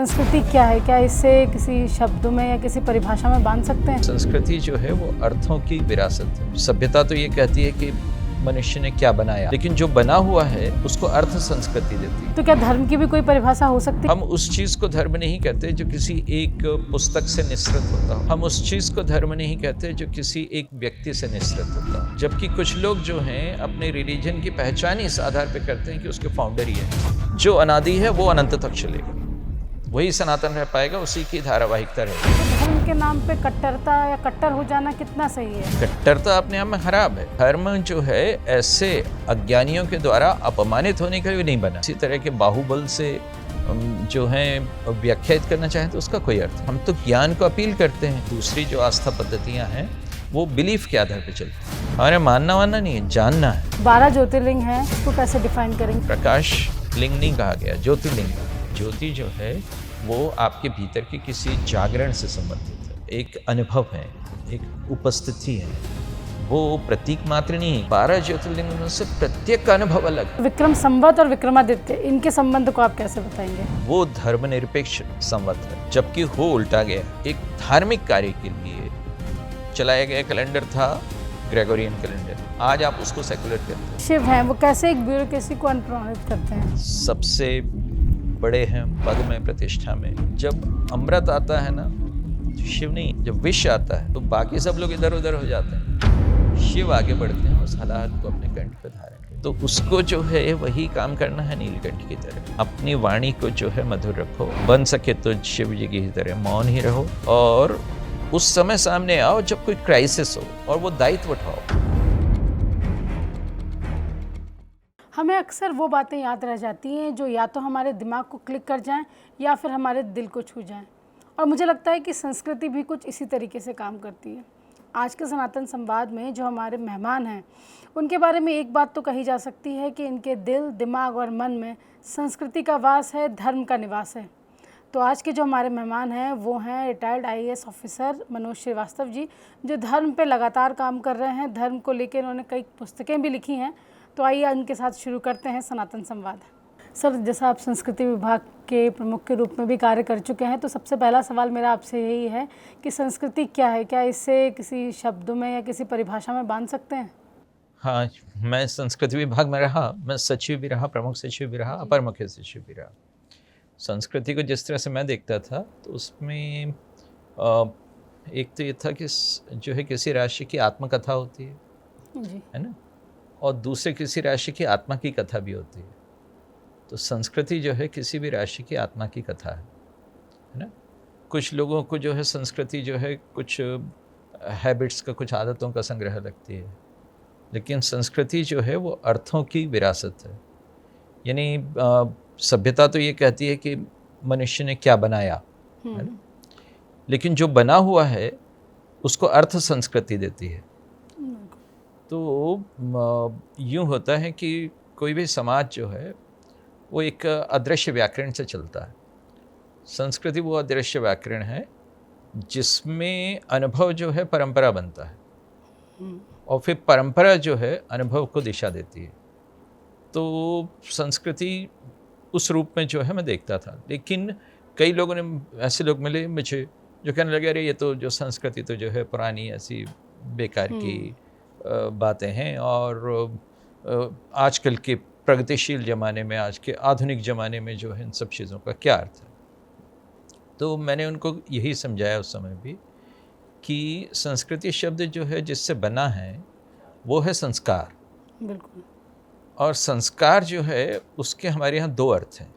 संस्कृति क्या है? क्या इससे किसी शब्दों में या किसी परिभाषा में बांध सकते हैं? संस्कृति जो है वो अर्थों की विरासत है। सभ्यता तो ये कहती है कि मनुष्य ने क्या बनाया, लेकिन जो बना हुआ है उसको अर्थ संस्कृति देती है। तो क्या धर्म की भी कोई परिभाषा हो सकती है? हम उस चीज को धर्म नहीं कहते जो किसी एक पुस्तक से निसृत होता हो। हम उस चीज को धर्म नहीं कहते जो किसी एक व्यक्ति से निसृत होता हो। जबकि कुछ लोग जो हैं अपने रिलीजन की पहचान इस आधार पर करते हैं कि उसके फाउंडर ही है। जो अनादि है वो अनंत तक चलेगा, वही सनातन रह पाएगा, उसी की धारावाहिकता रहेगी। धर्म के नाम पे कट्टरता या कट्टर हो जाना कितना सही है? कट्टरता अपने आप में खराब है। धर्म जो है ऐसे अज्ञानियों के द्वारा अपमानित होने के लिए नहीं बना। इसी तरह के बाहुबल से जो है व्याख्यात करना चाहें तो उसका कोई अर्थ। हम तो ज्ञान को अपील करते हैं। दूसरी जो आस्था पद्धतियां हैं वो बिलीफ के आधार पर चलती है। हमारे मानना वानना नहीं है, जानना है। 12 ज्योतिर्लिंग हैं, उसको कैसे डिफाइन करेंगे? प्रकाश लिंग नहीं कहा गया, ज्योतिर्लिंग। ज्योति जो है वो आपके भीतर के किसी जागरण से संबंधित है, एक अनुभव है, एक उपस्थिति है, वो प्रतीक मात्र नहीं। 12 ज्योतिर्लिंग में से प्रत्येक का अनुभव अलग। विक्रम संवत और विक्रमादित्य, इनके संबंध को आप कैसे बताएंगे? वो धर्मनिरपेक्ष संवत है, जबकि हो उल्टा गया। एक धार्मिक कार्य के लिए चलाया गया कैलेंडर था ग्रेगोरियन कैलेंडर, आज आप उसको सेकुलर कहते हैं। शिव हैं, वो कैसे एक ब्यूरोक्रेसी को अनुप्राणित करते हैं? सबसे बड़े हैं पद में, प्रतिष्ठा में। जब अमृत आता है ना, तो शिव नहीं, जब विष आता है तो बाकी सब लोग इधर उधर हो जाते हैं। शिव आगे बढ़ते हैं उस हालात को अपने कंठ पे धारण करते। तो उसको जो है वही काम करना है नीलकंठ की तरह। अपनी वाणी को जो है मधुर रखो, बन सके तो शिव जी की तरह मौन ही रहो, और उस समय सामने आओ जब कोई क्राइसिस हो और वो दायित्व उठाओ। हमें अक्सर वो बातें याद रह जाती हैं जो या तो हमारे दिमाग को क्लिक कर जाएं या फिर हमारे दिल को छू जाएं, और मुझे लगता है कि संस्कृति भी कुछ इसी तरीके से काम करती है। आज के सनातन संवाद में जो हमारे मेहमान हैं उनके बारे में एक बात तो कही जा सकती है कि इनके दिल, दिमाग और मन में संस्कृति का वास है, धर्म का निवास है। तो आज के जो हमारे मेहमान हैं वो हैं retired IAS officer Manoj Srivastava ji, जो धर्म पे लगातार काम कर रहे हैं। धर्म को लेकर इन्होंने कई पुस्तकें भी लिखी हैं। तो आइए उनके साथ शुरू करते हैं सनातन संवाद। सर, जैसा आप संस्कृति विभाग के प्रमुख के रूप में भी कार्य कर चुके हैं, तो सबसे पहला सवाल मेरा आपसे यही है कि संस्कृति क्या है? क्या इससे किसी शब्दों में या किसी परिभाषा में बांध सकते हैं? हाँ, मैं संस्कृति विभाग में रहा, मैं सचिव भी रहा, प्रमुख सचिव भी रहा, अपर मुख्य सचिव भी रहा। संस्कृति को जिस तरह से मैं देखता था तो उसमें एक तो ये था कि जो है किसी राष्ट्र की आत्मकथा होती है ना, और दूसरे किसी राष्ट्र की आत्मा की कथा भी होती है। तो संस्कृति जो है किसी भी राष्ट्र की आत्मा की कथा है ना। कुछ लोगों को जो है संस्कृति जो है कुछ हैबिट्स का, कुछ आदतों का संग्रह लगती है, लेकिन संस्कृति जो है वो अर्थों की विरासत है। यानी सभ्यता तो ये कहती है कि मनुष्य ने क्या बनाया, है ना, लेकिन जो बना हुआ है उसको अर्थ संस्कृति देती है। तो यूँ होता है कि कोई भी समाज जो है वो एक अदृश्य व्याकरण से चलता है। संस्कृति वो अदृश्य व्याकरण है जिसमें अनुभव जो है परंपरा बनता है, और फिर परंपरा जो है अनुभव को दिशा देती है। तो संस्कृति उस रूप में जो है मैं देखता था। लेकिन कई लोगों ने, ऐसे लोग मिले मुझे जो कहने लगे अरे ये तो जो संस्कृति तो जो है पुरानी ऐसी बेकार की बातें हैं, और आजकल के प्रगतिशील ज़माने में, आज के आधुनिक ज़माने में जो है इन सब चीज़ों का क्या अर्थ है। तो मैंने उनको यही समझाया उस समय भी कि संस्कृति शब्द जो है जिससे बना है वो है संस्कार। बिल्कुल। और संस्कार जो है उसके हमारे यहाँ दो अर्थ हैं।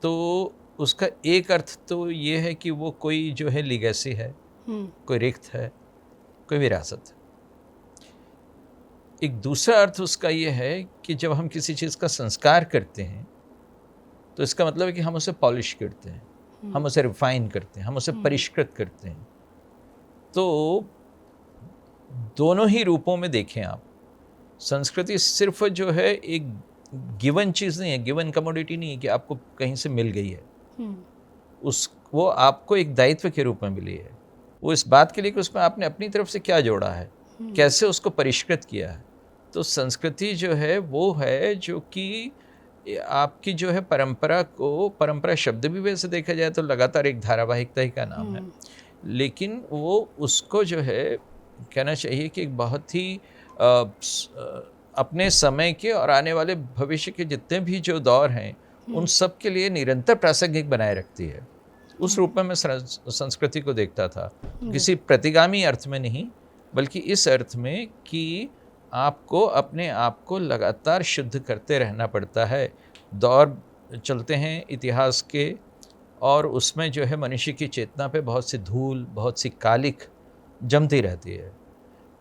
तो उसका एक अर्थ तो ये है कि वो कोई जो है लीगेसी है, कोई रिक्त है, कोई विरासत है। एक दूसरा अर्थ उसका ये है कि जब हम किसी चीज़ का संस्कार करते हैं तो इसका मतलब है कि हम उसे पॉलिश करते हैं, हम उसे रिफाइन करते हैं, हम उसे परिष्कृत करते हैं। तो दोनों ही रूपों में देखें आप, संस्कृति सिर्फ जो है एक गिवन चीज़ नहीं है, गिवन कमोडिटी नहीं है कि आपको कहीं से मिल गई है। वो आपको एक दायित्व के रूप में मिली है। वो इस बात के लिए कि उसमें आपने अपनी तरफ से क्या जोड़ा है, कैसे उसको परिष्कृत किया है। तो संस्कृति जो है वो है जो कि आपकी जो है परंपरा शब्द भी वैसे देखा जाए तो लगातार एक धारावाहिकता ही का नाम है, लेकिन वो उसको जो है कहना चाहिए कि एक बहुत ही अपने समय के और आने वाले भविष्य के जितने भी जो दौर हैं उन सब के लिए निरंतर प्रासंगिक बनाए रखती है। उस रूप में मैं संस्कृति को देखता था, किसी प्रतिगामी अर्थ में नहीं, बल्कि इस अर्थ में कि आपको अपने आप को लगातार शुद्ध करते रहना पड़ता है। दौर चलते हैं इतिहास के, और उसमें जो है मनुष्य की चेतना पे बहुत सी धूल, बहुत सी कालिक जमती रहती है।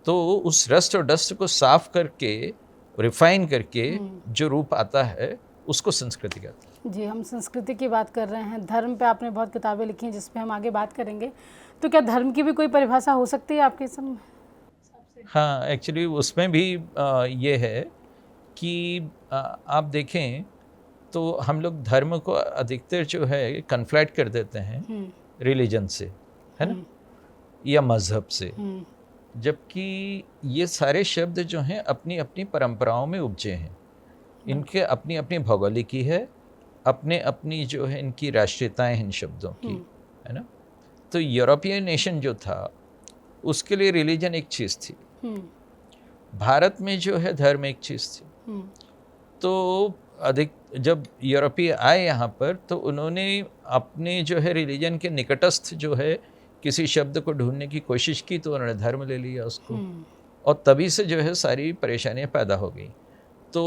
तो उस रस्ट और डस्ट को साफ करके, रिफाइन करके जो रूप आता है उसको संस्कृति कहते हैं। जी, हम संस्कृति की बात कर रहे हैं। धर्म पे आपने बहुत किताबें लिखी हैं जिस पे हम आगे बात करेंगे। तो क्या धर्म की भी कोई परिभाषा हो सकती है आपके समय? हाँ, एक्चुअली उसमें भी ये है कि आप देखें तो हम लोग धर्म को अधिकतर जो है कन्फ्लैट कर देते हैं रिलीजन से, है ना, या मज़हब से, जबकि ये सारे शब्द जो हैं अपनी अपनी परंपराओं में उपजे हैं। इनके अपनी अपनी भौगोलिकी है, अपने अपनी जो है इनकी राष्ट्रीयताएं हैं इन शब्दों की, है ना। तो यूरोपियन नेशन जो था उसके लिए रिलीजन एक चीज़ थी, भारत में जो है धर्म एक चीज़ थी। तो जब यूरोपीय आए यहाँ पर तो उन्होंने अपने जो है रिलीजन के निकटस्थ जो है किसी शब्द को ढूंढने की कोशिश की, तो उन्होंने धर्म ले लिया उसको, और तभी से जो है सारी परेशानियाँ पैदा हो गई। तो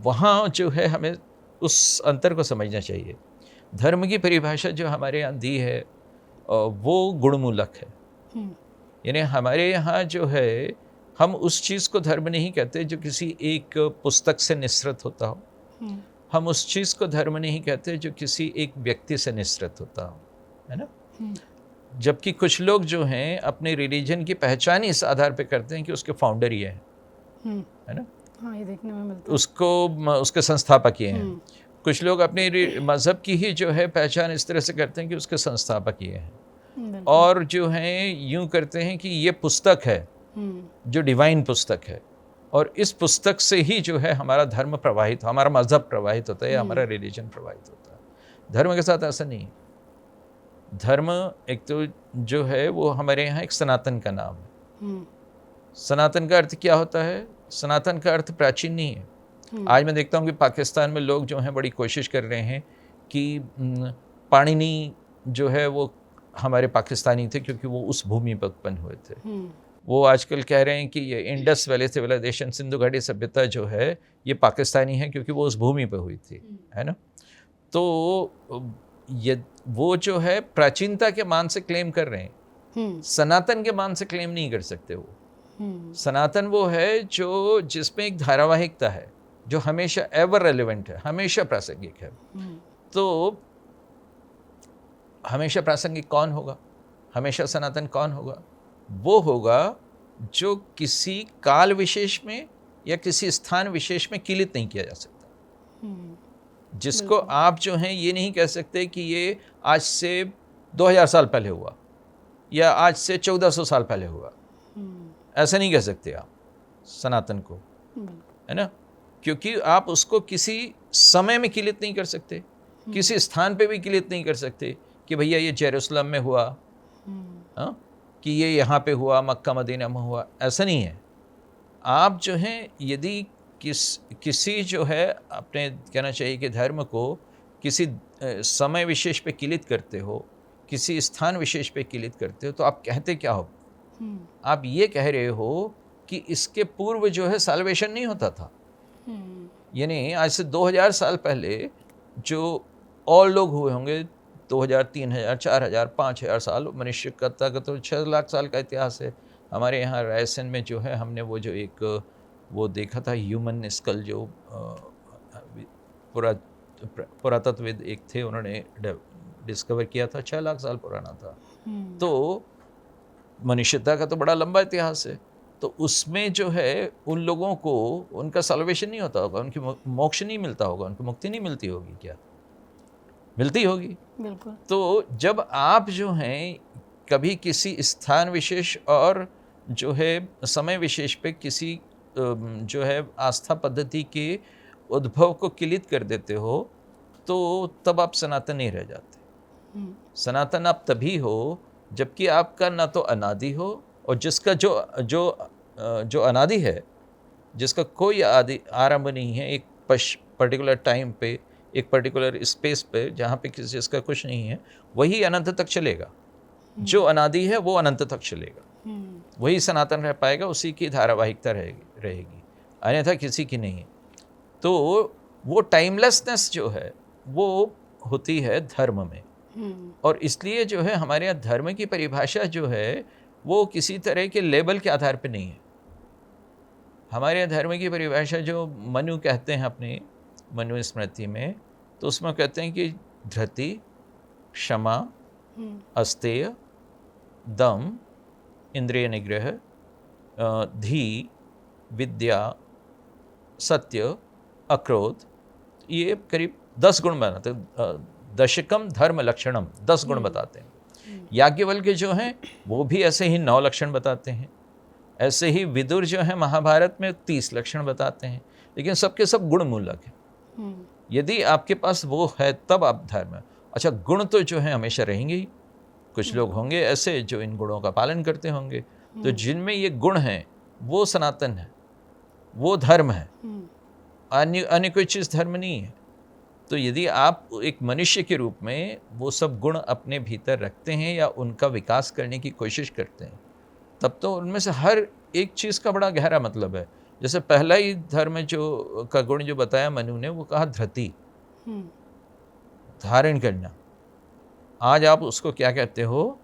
वहाँ जो है हमें उस अंतर को समझना चाहिए। धर्म की परिभाषा जो हमारे यहाँ दी है वो गुणमूलक है, यानी हमारे यहाँ जो है हम उस चीज़ को धर्म नहीं कहते जो किसी एक पुस्तक से निसृत होता हो, हम उस चीज़ को धर्म नहीं कहते जो किसी एक व्यक्ति से निसृत होता हो, है ना। जबकि कुछ लोग जो हैं अपने रिलीजन की पहचान इस आधार पे करते हैं कि उसके फाउंडर ये हैं, है ना। हाँ, ये देखने में मिलता है। उसके संस्थापक ये हैं। कुछ लोग अपने मज़हब की ही जो है पहचान इस तरह से करते हैं कि उसके संस्थापक ये हैं, और जो हैं यूँ करते हैं कि ये पुस्तक है जो डिवाइन पुस्तक है, और इस पुस्तक से ही जो है हमारा धर्म प्रवाहित, हमारा मज़हब प्रवाहित होता है या हमारा रिलीजन प्रवाहित होता है। धर्म के साथ ऐसा नहीं। धर्म एक तो जो है वो हमारे यहाँ एक सनातन का नाम है। सनातन का अर्थ क्या होता है? सनातन का अर्थ प्राचीन नहीं है। आज मैं देखता हूँ कि पाकिस्तान में लोग जो हैं बड़ी कोशिश कर रहे हैं कि पाणिनि जो है वो हमारे पाकिस्तानी थे क्योंकि वो उस भूमि पर उत्पन्न हुए थे। वो आजकल कह रहे हैं कि ये इंडस वैली सिविलाइजेशन, सिंधु घाटी सभ्यता जो है ये पाकिस्तानी है क्योंकि वो उस भूमि पर हुई थी, है ना। तो ये वो जो है प्राचीनता के मान से क्लेम कर रहे हैं, सनातन के मान से क्लेम नहीं कर सकते। वो सनातन वो है जो जिसमें एक धारावाहिकता है, जो हमेशा एवर रेलेवेंट है, हमेशा प्रासंगिक है। तो हमेशा प्रासंगिक कौन होगा? हमेशा सनातन कौन होगा? वो होगा जो किसी काल विशेष में या किसी स्थान विशेष में किलित नहीं किया जा सकता, जिसको आप जो हैं ये नहीं कह सकते कि ये आज से 2000 साल पहले हुआ या आज से 1400 साल पहले हुआ, ऐसा नहीं कह सकते आप सनातन को, है ना। क्योंकि आप उसको किसी समय में किलित नहीं कर सकते, किसी स्थान पे भी किलित नहीं कर सकते कि भैया ये जेरूसलम में हुआ, हाँ, कि ये यहाँ पे हुआ, मक्का मदीना में हुआ, ऐसा नहीं है। आप जो हैं यदि किसी जो है अपने कहना चाहिए कि धर्म को किसी समय विशेष पे किलित करते हो, किसी स्थान विशेष पे किलित करते हो, तो आप कहते क्या हो? आप ये कह रहे हो कि इसके पूर्व जो है साल्वेशन नहीं होता था। यानी आज से 2000 साल पहले जो और लोग हुए होंगे, 2000, 3000, 4000, 5000 साल, मनुष्य का तो 6 लाख साल का इतिहास है। हमारे यहाँ रायसेन में जो है हमने वो जो एक वो देखा था ह्यूमन स्कल, जो पुरातत्वविद एक थे, उन्होंने डिस्कवर किया था, 6 लाख साल पुराना था। तो मनुष्यता का तो बड़ा लंबा इतिहास है। तो उसमें जो है उन लोगों को उनका सल्वेशन नहीं होता होगा, उनकी मोक्ष नहीं मिलता होगा, उनको मुक्ति नहीं मिलती होगी। क्या मिलती होगी? बिल्कुल। तो जब आप जो हैं कभी किसी स्थान विशेष और जो है समय विशेष पे किसी जो है आस्था पद्धति के उद्भव को किलित कर देते हो तो तब आप सनातन नहीं रह जाते। सनातन आप तभी हो जबकि आपका ना तो अनादि हो, और जिसका जो अनादि है, जिसका कोई आदि आरंभ नहीं है, एक पर्टिकुलर टाइम पे, एक पर्टिकुलर स्पेस पे जहाँ पे किसी चीज़ का कुछ नहीं है, वही अनंत तक चलेगा। जो अनादि है वो अनंत तक चलेगा, वही सनातन रह पाएगा, उसी की धारावाहिकता रहेगी, अन्यथा किसी की नहीं है। तो वो टाइमलेसनेस जो है वो होती है धर्म में, और इसलिए जो है हमारे यहाँ धर्म की परिभाषा जो है वो किसी तरह के लेबल के आधार पे नहीं है। हमारे यहाँ धर्म की परिभाषा जो मनु कहते हैं अपनी मनु स्मृति में, तो उसमें कहते हैं कि धृति, क्षमा, अस्तेय, दम, इंद्रिय निग्रह, धी, विद्या, सत्य, अक्रोध, ये करीब 10 गुण बनाते हैं। दशकम धर्म लक्षणम 10 गुण बताते हैं। याज्ञवल्क्य जो हैं वो भी ऐसे ही 9 लक्षण बताते हैं। ऐसे ही विदुर जो है महाभारत में 30 लक्षण बताते हैं, लेकिन सबके सब गुण मूलक हैं। यदि आपके पास वो है तब आप धर्म। अच्छा, गुण तो जो है हमेशा रहेंगे ही। कुछ लोग होंगे ऐसे जो इन गुणों का पालन करते होंगे, तो जिनमें ये गुण हैं वो सनातन है, वो धर्म है, अन्य कोई चीज़ धर्म नहीं है। तो यदि आप एक मनुष्य के रूप में वो सब गुण अपने भीतर रखते हैं या उनका विकास करने की कोशिश करते हैं, तब तो उनमें से हर एक चीज़ का बड़ा गहरा मतलब है। जैसे पहला ही धर्म जो का गुण जो बताया मनु ने, वो कहा धृति, धारण करना। आज आप उसको क्या कहते हो?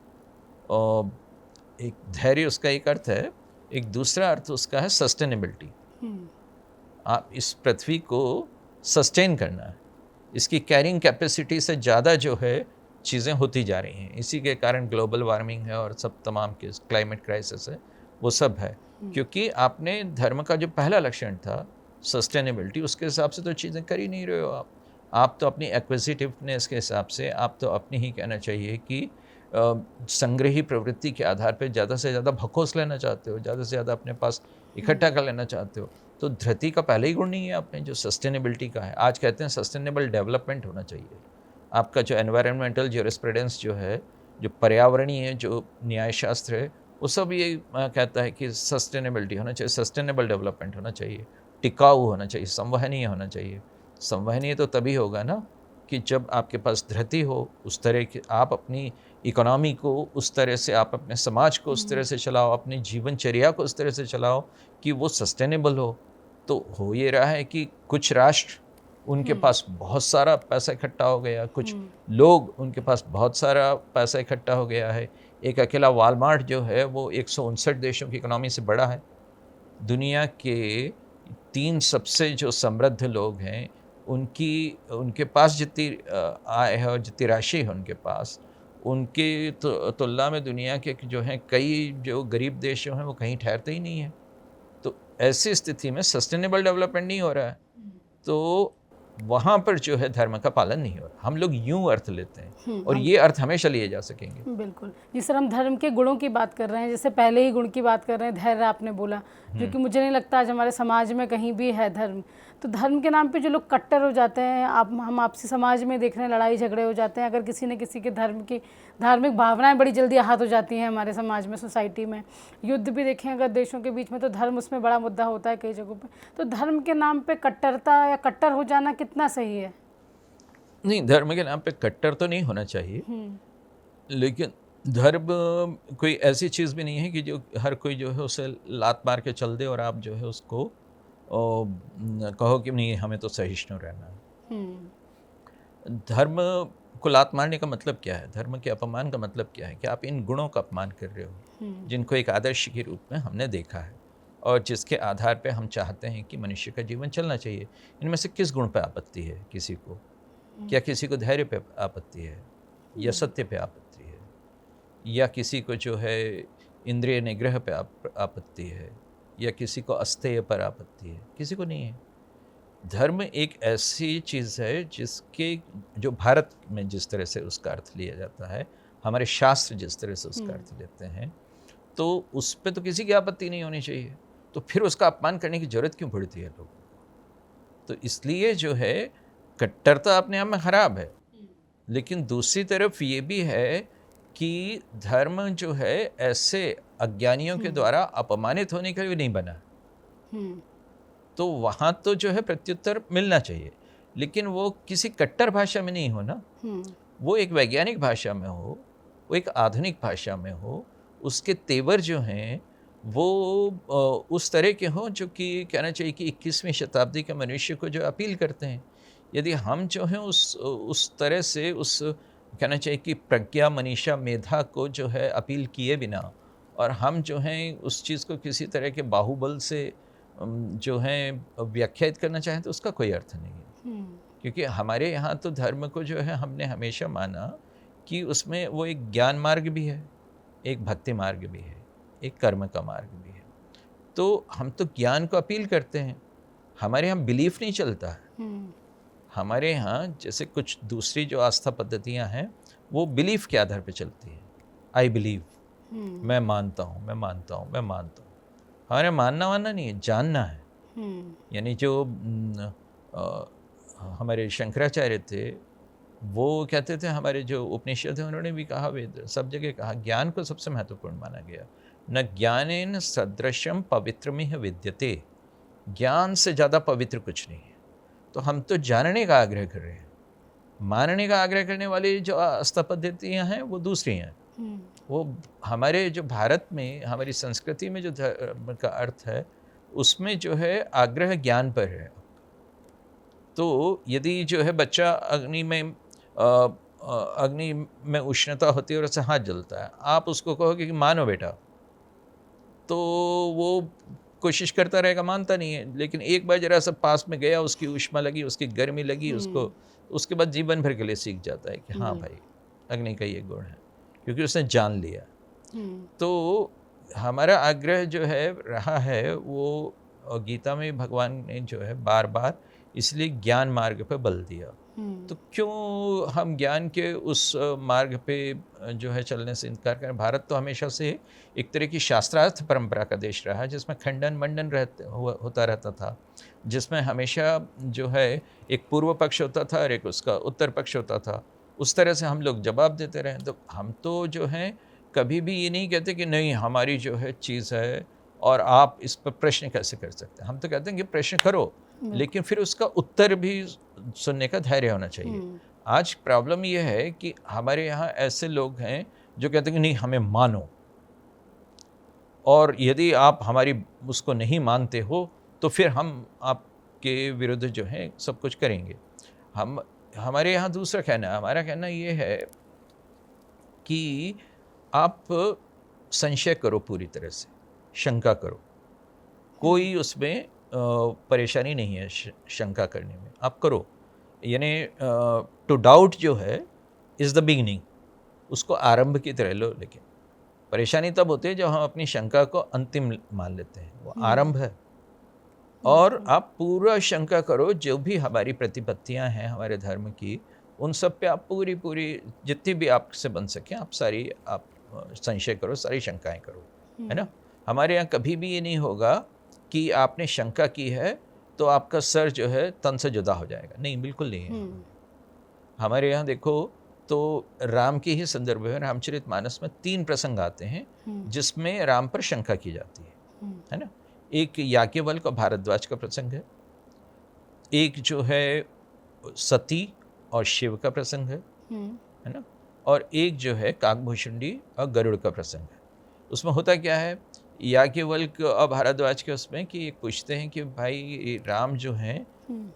एक धैर्य उसका एक अर्थ है, एक दूसरा अर्थ उसका है सस्टेनेबिलिटी। आप इस पृथ्वी को सस्टेन करना है, इसकी कैरिंग कैपेसिटी से ज़्यादा जो है चीज़ें होती जा रही हैं। इसी के कारण ग्लोबल वार्मिंग है और सब तमाम के क्लाइमेट क्राइसिस है, वो सब है। क्योंकि आपने धर्म का जो पहला लक्षण था सस्टेनेबिलिटी, उसके हिसाब से तो चीज़ें कर ही नहीं रहे हो आप तो अपनी एक्विजिटिवनेस के हिसाब से, आप तो अपनी ही कहना चाहिए कि संग्रही प्रवृत्ति के आधार पर ज़्यादा से ज़्यादा भकोस लेना चाहते हो, ज़्यादा से ज़्यादा अपने पास इकट्ठा कर लेना चाहते हो। तो धरती का पहले ही गुण नहीं है आपने जो सस्टेनेबिलिटी का है। आज कहते हैं सस्टेनेबल डेवलपमेंट होना चाहिए। आपका जो एनवायरमेंटल ज्यूरिस्प्रूडेंस जो है, जो पर्यावरणीय जो न्यायशास्त्र है, वो सब ये कहता है कि सस्टेनेबिलिटी होना चाहिए, सस्टेनेबल डेवलपमेंट होना चाहिए, टिकाऊ होना चाहिए, संवहनीय होना चाहिए। संवहनीय तो तभी होगा ना कि जब आपके पास धरती हो, उस तरह की आप अपनी इकोनॉमी को उस तरह से, आप अपने समाज को उस तरह से चलाओ, अपनी जीवनचर्या को उस तरह से चलाओ कि वो सस्टेनेबल हो। तो हो ये रहा है कि कुछ राष्ट्र उनके पास बहुत सारा पैसा इकट्ठा हो गया, कुछ लोग उनके पास बहुत सारा पैसा इकट्ठा हो गया है। एक अकेला वॉलमार्ट जो है वो 159 देशों की इकोनॉमी से बड़ा है। दुनिया के 3 सबसे जो समृद्ध लोग हैं उनके पास जितनी आय है और जितनी राशि है उनके पास, उनकी तुलना में दुनिया के जो हैं कई जो गरीब देश जो हैं वो कहीं ठहरते ही नहीं हैं। तो ऐसी स्थिति में सस्टेनेबल डेवलपमेंट नहीं हो रहा है, तो वहाँ पर जो है धर्म का पालन नहीं हो रहा। हम लोग यूँ अर्थ लेते हैं और ये अर्थ हमेशा लिए जा सकेंगे। बिल्कुल जी सर, हम धर्म के गुणों की बात कर रहे हैं, जैसे पहले ही गुण की बात कर रहे हैं, धैर्य आपने बोला, जो कि मुझे नहीं लगता आज हमारे समाज में कहीं भी है धर्म। तो धर्म के नाम पे जो लोग कट्टर हो जाते हैं, हम आपसी समाज में देख रहे हैं लड़ाई झगड़े हो जाते हैं। अगर किसी न किसी के धर्म की धार्मिक भावनाएं बड़ी जल्दी आहत हो जाती हैं हमारे समाज में, सोसाइटी में। युद्ध भी देखें अगर देशों के बीच में, तो धर्म उसमें बड़ा मुद्दा होता है कई जगहों पे। तो धर्म के नाम पे कट्टरता या कट्टर हो जाना कितना सही है? नहीं, धर्म के नाम पे कट्टर तो नहीं होना चाहिए, लेकिन धर्म कोई ऐसी चीज़ भी नहीं है कि जो हर कोई जो है उसे लात मार के चल दे और आप जो है उसको कहो कि नहीं हमें तो सहिष्णु रहना है। धर्म को लात मारने का मतलब क्या है? धर्म के अपमान का मतलब क्या है? कि आप इन गुणों का अपमान कर रहे हो जिनको एक आदर्श के रूप में हमने देखा है और जिसके आधार पे हम चाहते हैं कि मनुष्य का जीवन चलना चाहिए। इनमें से किस गुण पे आपत्ति है किसी को? क्या किसी को धैर्य पे आपत्ति है, या सत्य पे आपत्ति है, या किसी को जो है इंद्रिय निग्रह पे आपत्ति है, या किसी को अस्तेय पर आपत्ति है? किसी को नहीं है। धर्म एक ऐसी चीज़ है जिसके जो भारत में जिस तरह से उसका अर्थ लिया जाता है, हमारे शास्त्र जिस तरह से उसका अर्थ लेते हैं, तो उस पर तो किसी की आपत्ति नहीं होनी चाहिए। तो फिर उसका अपमान करने की जरूरत क्यों पड़ती है लोगों को? तो इसलिए जो है कट्टरता अपने आप में खराब है, लेकिन दूसरी तरफ ये भी है कि धर्म जो है ऐसे अज्ञानियों के द्वारा अपमानित होने के लिए नहीं बना, तो वहाँ तो जो है प्रत्युत्तर मिलना चाहिए, लेकिन वो किसी कट्टर भाषा में नहीं हो ना, वो एक वैज्ञानिक भाषा में हो, वो एक आधुनिक भाषा में हो, उसके तेवर जो हैं वो उस तरह के हों जो कि कहना चाहिए कि 21वीं शताब्दी के मनुष्य को जो अपील करते हैं। यदि हम जो हैं उस तरह से उस कहना चाहिए कि प्रज्ञा मनीषा मेधा को जो है अपील किए बिना, और हम जो हैं उस चीज़ को किसी तरह के बाहुबल से जो है व्याख्यात करना चाहें तो उसका कोई अर्थ नहीं है। क्योंकि हमारे यहाँ तो धर्म को जो है हमने हमेशा माना कि उसमें वो एक ज्ञान मार्ग भी है, एक भक्ति मार्ग भी है, एक कर्म का मार्ग भी है। तो हम तो ज्ञान को अपील करते हैं, हमारे यहाँ बिलीफ नहीं चलता है। हमारे यहाँ जैसे कुछ दूसरी जो आस्था पद्धतियाँ हैं वो बिलीफ के आधार पर चलती है। आई बिलीव, मैं मानता हूँ, मैं मानता हूँ, मैं मानता हूँ। हमारे मानना वानना नहीं है, जानना है। यानी जो हमारे शंकराचार्य थे वो कहते थे, हमारे जो उपनिषद है उन्होंने भी कहा, वेद सब जगह कहा, ज्ञान को सबसे महत्वपूर्ण माना गया। न ज्ञानेन सदृशम पवित्रमिह विद्यते, ज्ञान से ज़्यादा पवित्र कुछ नहीं है। तो हम तो जानने का आग्रह कर रहे हैं, मानने का आग्रह करने वाली जो आस्था पद्धतियाँ हैं वो दूसरी हैं। वो हमारे जो भारत में हमारी संस्कृति में जो धर्म का अर्थ है उसमें जो है आग्रह ज्ञान पर है। तो यदि जो है बच्चा अग्नि में उष्णता होती है और उससे हाथ जलता है, आप उसको कहोगे कि मानो बेटा, तो वो कोशिश करता रहेगा, मानता नहीं है। लेकिन एक बार जरा सा पास में गया, उसकी ऊष्मा लगी, उसकी गर्मी लगी उसको, उसके बाद जीवन भर के लिए सीख जाता है कि हाँ भाई अग्नि का ये गुण है, क्योंकि उसने जान लिया। तो हमारा आग्रह जो है रहा है वो गीता में भगवान ने जो है बार बार इसलिए ज्ञान मार्ग पे बल दिया। तो क्यों हम ज्ञान के उस मार्ग पे जो है चलने से इनकार करें? भारत तो हमेशा से एक तरह की शास्त्रार्थ परंपरा का देश रहा है, जिसमें खंडन मंडन होता रहता था, जिसमें हमेशा जो है एक पूर्व पक्ष होता था और एक उसका उत्तर पक्ष होता था। उस तरह से हम लोग जवाब देते रहे। तो हम तो जो है कभी भी ये नहीं कहते कि नहीं हमारी जो है चीज़ है और आप इस पर प्रश्न कैसे कर सकते हैं। हम तो कहते हैं कि प्रश्न करो, लेकिन फिर उसका उत्तर भी सुनने का धैर्य होना चाहिए। आज प्रॉब्लम यह है कि हमारे यहाँ ऐसे लोग हैं जो कहते हैं कि नहीं हमें मानो, और यदि आप हमारी उसको नहीं मानते हो तो फिर हम आपके विरुद्ध जो है सब कुछ करेंगे। हमारे यहाँ दूसरा कहना है, हमारा कहना ये है कि आप संशय करो, पूरी तरह से शंका करो, कोई उसमें परेशानी नहीं है शंका करने में, आप करो। यानी टू डाउट जो है इज़ द बिगनिंग, उसको आरंभ की तरह लो। लेकिन परेशानी तब होती है जब हम अपनी शंका को अंतिम मान लेते हैं, वो आरंभ है। और आप पूरा शंका करो, जो भी हमारी प्रतिपत्तियां हैं हमारे धर्म की, उन सब पे आप पूरी जितनी भी आपसे बन सके आप संशय करो, सारी शंकाएं करो, है ना। हमारे यहाँ कभी भी ये नहीं होगा कि आपने शंका की है तो आपका सर जो है तन से जुदा हो जाएगा, नहीं, बिल्कुल नहीं है। हमारे यहाँ देखो तो राम के ही संदर्भ में रामचरितमानस में 3 प्रसंग आते हैं जिसमें राम पर शंका की जाती है ना। एक याज्ञवल्क्य और भारद्वाज का प्रसंग है, एक जो है सती और शिव का प्रसंग है ना, और एक जो है काकभूषुंडी और गरुड़ का प्रसंग है। उसमें होता क्या है, याज्ञवल्क्य और भारद्वाज के उसमें कि एक पूछते हैं कि भाई राम जो हैं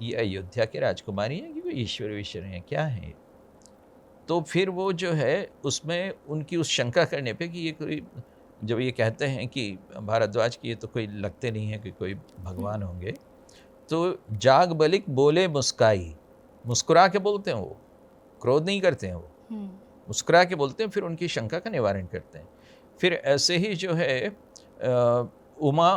ये अयोध्या के राजकुमारी हैं कि कोई ईश्वर विश्वर हैं, क्या है? तो फिर वो जो है उसमें उनकी उस शंका करने पे कि ये कोई, जब ये कहते हैं कि भारद्वाज की ये तो कोई लगते नहीं है कि कोई भगवान होंगे, तो जाग बलिक बोले मुस्काई, मुस्कुरा के बोलते हैं, वो क्रोध नहीं करते हैं, वो मुस्कुरा के बोलते हैं, फिर उनकी शंका का निवारण करते हैं। फिर ऐसे ही जो है उमा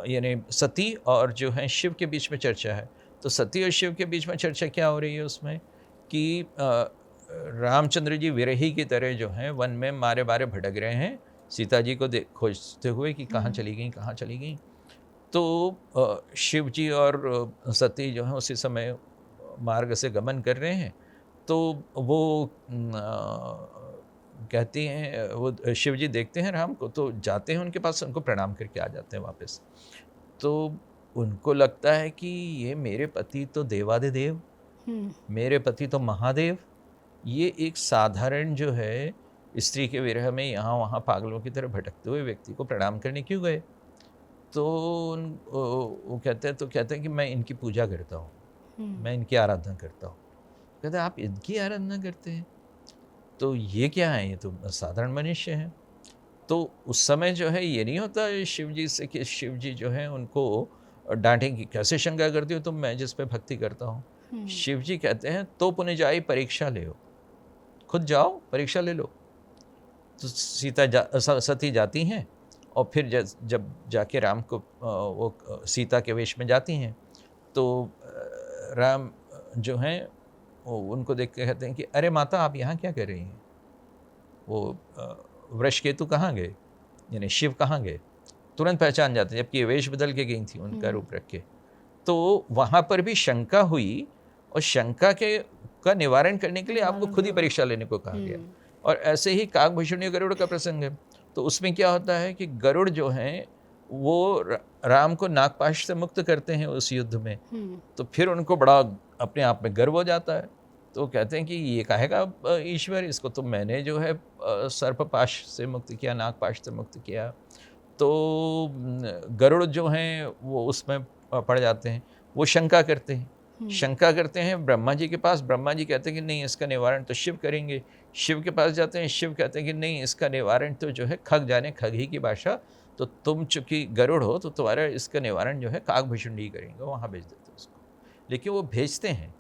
यानी सती और जो है शिव के बीच में चर्चा है। तो सती और शिव के बीच में चर्चा क्या हो रही है उसमें कि रामचंद्र जी विरही की तरह जो हैं वन में मारे मारे भटक रहे हैं, सीता जी को खोजते हुए कि कहाँ चली गई, कहाँ चली गई। तो शिव जी और सती जो हैं उसी समय मार्ग से गमन कर रहे हैं, तो वो कहती हैं, वो शिव जी देखते हैं राम को, तो जाते हैं उनके पास, उनको प्रणाम करके आ जाते हैं वापस। तो उनको लगता है कि ये मेरे पति तो देवादिदेव, मेरे पति तो महादेव, ये एक साधारण जो है स्त्री के विरह में यहाँ वहाँ पागलों की तरह भटकते हुए व्यक्ति को प्रणाम करने क्यों गए? तो वो कहते हैं कि मैं इनकी पूजा करता हूँ, मैं इनकी आराधना करता हूँ। कहते हैं आप इनकी आराधना करते हैं, तो ये क्या है, ये तो साधारण मनुष्य हैं। तो उस समय जो है ये नहीं होता शिव जी से कि शिव जी जो है उनको डांटें कि कैसे शंका करती हो तुम, मैं जिस पे भक्ति करता हूँ। शिव जी कहते हैं तो पुण्य जाई परीक्षा ले, खुद जाओ परीक्षा ले लो। तो सती जाती हैं और फिर जब जाके राम को वो सीता के वेश में जाती हैं, तो राम जो हैं वो उनको देख के कहते हैं कि अरे माता आप यहाँ क्या कर रही हैं? वो वृषकेतु कहाँ गए, यानी शिव कहाँ गए? तुरंत पहचान जाते हैं, जबकि ये वेश बदल के गई थी उनका रूप रख के। तो वहाँ पर भी शंका हुई, और शंका का निवारण करने के लिए आपको खुद ही परीक्षा लेने को कहा गया। और ऐसे ही काकभूषणी गरुड़ का प्रसंग है, तो उसमें क्या होता है कि गरुड़ जो हैं वो राम को नागपाश से मुक्त करते हैं उस युद्ध में। तो फिर उनको बड़ा अपने आप में गर्व हो जाता है, तो कहते हैं कि ये कहेगा ईश्वर, इसको तो मैंने जो है सर्पपाश से मुक्त किया, नागपाश से मुक्त किया। तो गरुड़ जो हैं वो उसमें पड़ जाते हैं, वो शंका करते हैं ब्रह्मा जी के पास। ब्रह्मा जी कहते हैं कि नहीं, इसका निवारण तो शिव करेंगे। शिव के पास जाते हैं, शिव कहते हैं कि नहीं, इसका निवारण तो जो है खग जाने, खग ही की भाषा, तो तुम चूंकि गरुड़ हो तो तुम्हारा इसका निवारण जो है काकभूषणी करेंगे, वहाँ भेज देते उसको। लेकिन वो भेजते हैं,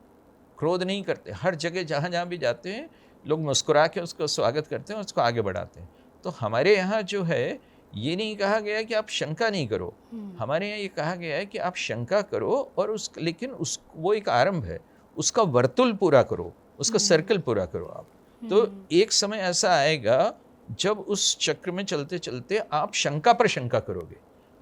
क्रोध नहीं करते। हर जगह जहाँ जहाँ भी जाते हैं लोग मुस्कुरा के उसको स्वागत करते हैं, उसको आगे बढ़ाते हैं। तो हमारे यहाँ जो है ये नहीं कहा गया कि आप शंका नहीं करो, हमारे यहाँ ये कहा गया है कि आप शंका करो, और लेकिन वो एक आरंभ है, उसका वर्तुल पूरा करो, उसका सर्कल पूरा करो आप। तो एक समय ऐसा आएगा जब उस चक्र में चलते चलते आप शंका पर शंका करोगे।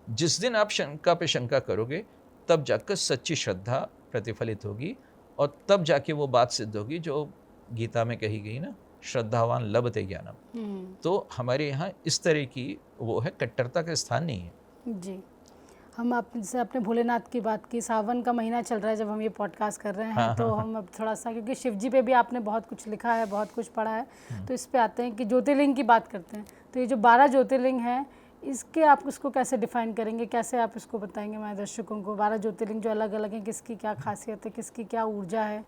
जिस दिन आप शंका पर शंका करोगे तब जाकर सच्ची श्रद्धा प्रतिफलित होगी, और तब जाके वो बात सिद्ध होगी जो गीता में कही गई ना, श्रद्धावान लभते ज्ञानम। तो हमारे यहाँ इस तरह की वो है, कट्टरता का स्थान नहीं है जी। हम जैसे अपने भोलेनाथ की बात की, सावन का महीना चल रहा है जब हम ये पॉडकास्ट कर रहे हैं, तो हम अब थोड़ा सा, क्योंकि शिव जी पे भी आपने बहुत कुछ लिखा है, बहुत कुछ पढ़ा है, तो इस पे आते हैं कि ज्योतिर्लिंग की बात करते हैं। तो ये जो 12 ज्योतिर्लिंग हैं, इसके आप इसको कैसे डिफाइन करेंगे, कैसे आप इसको बताएंगे हमारे दर्शकों को? 12 ज्योतिर्लिंग जो अलग अलग हैं, किसकी क्या खासियत है, किसकी क्या ऊर्जा है?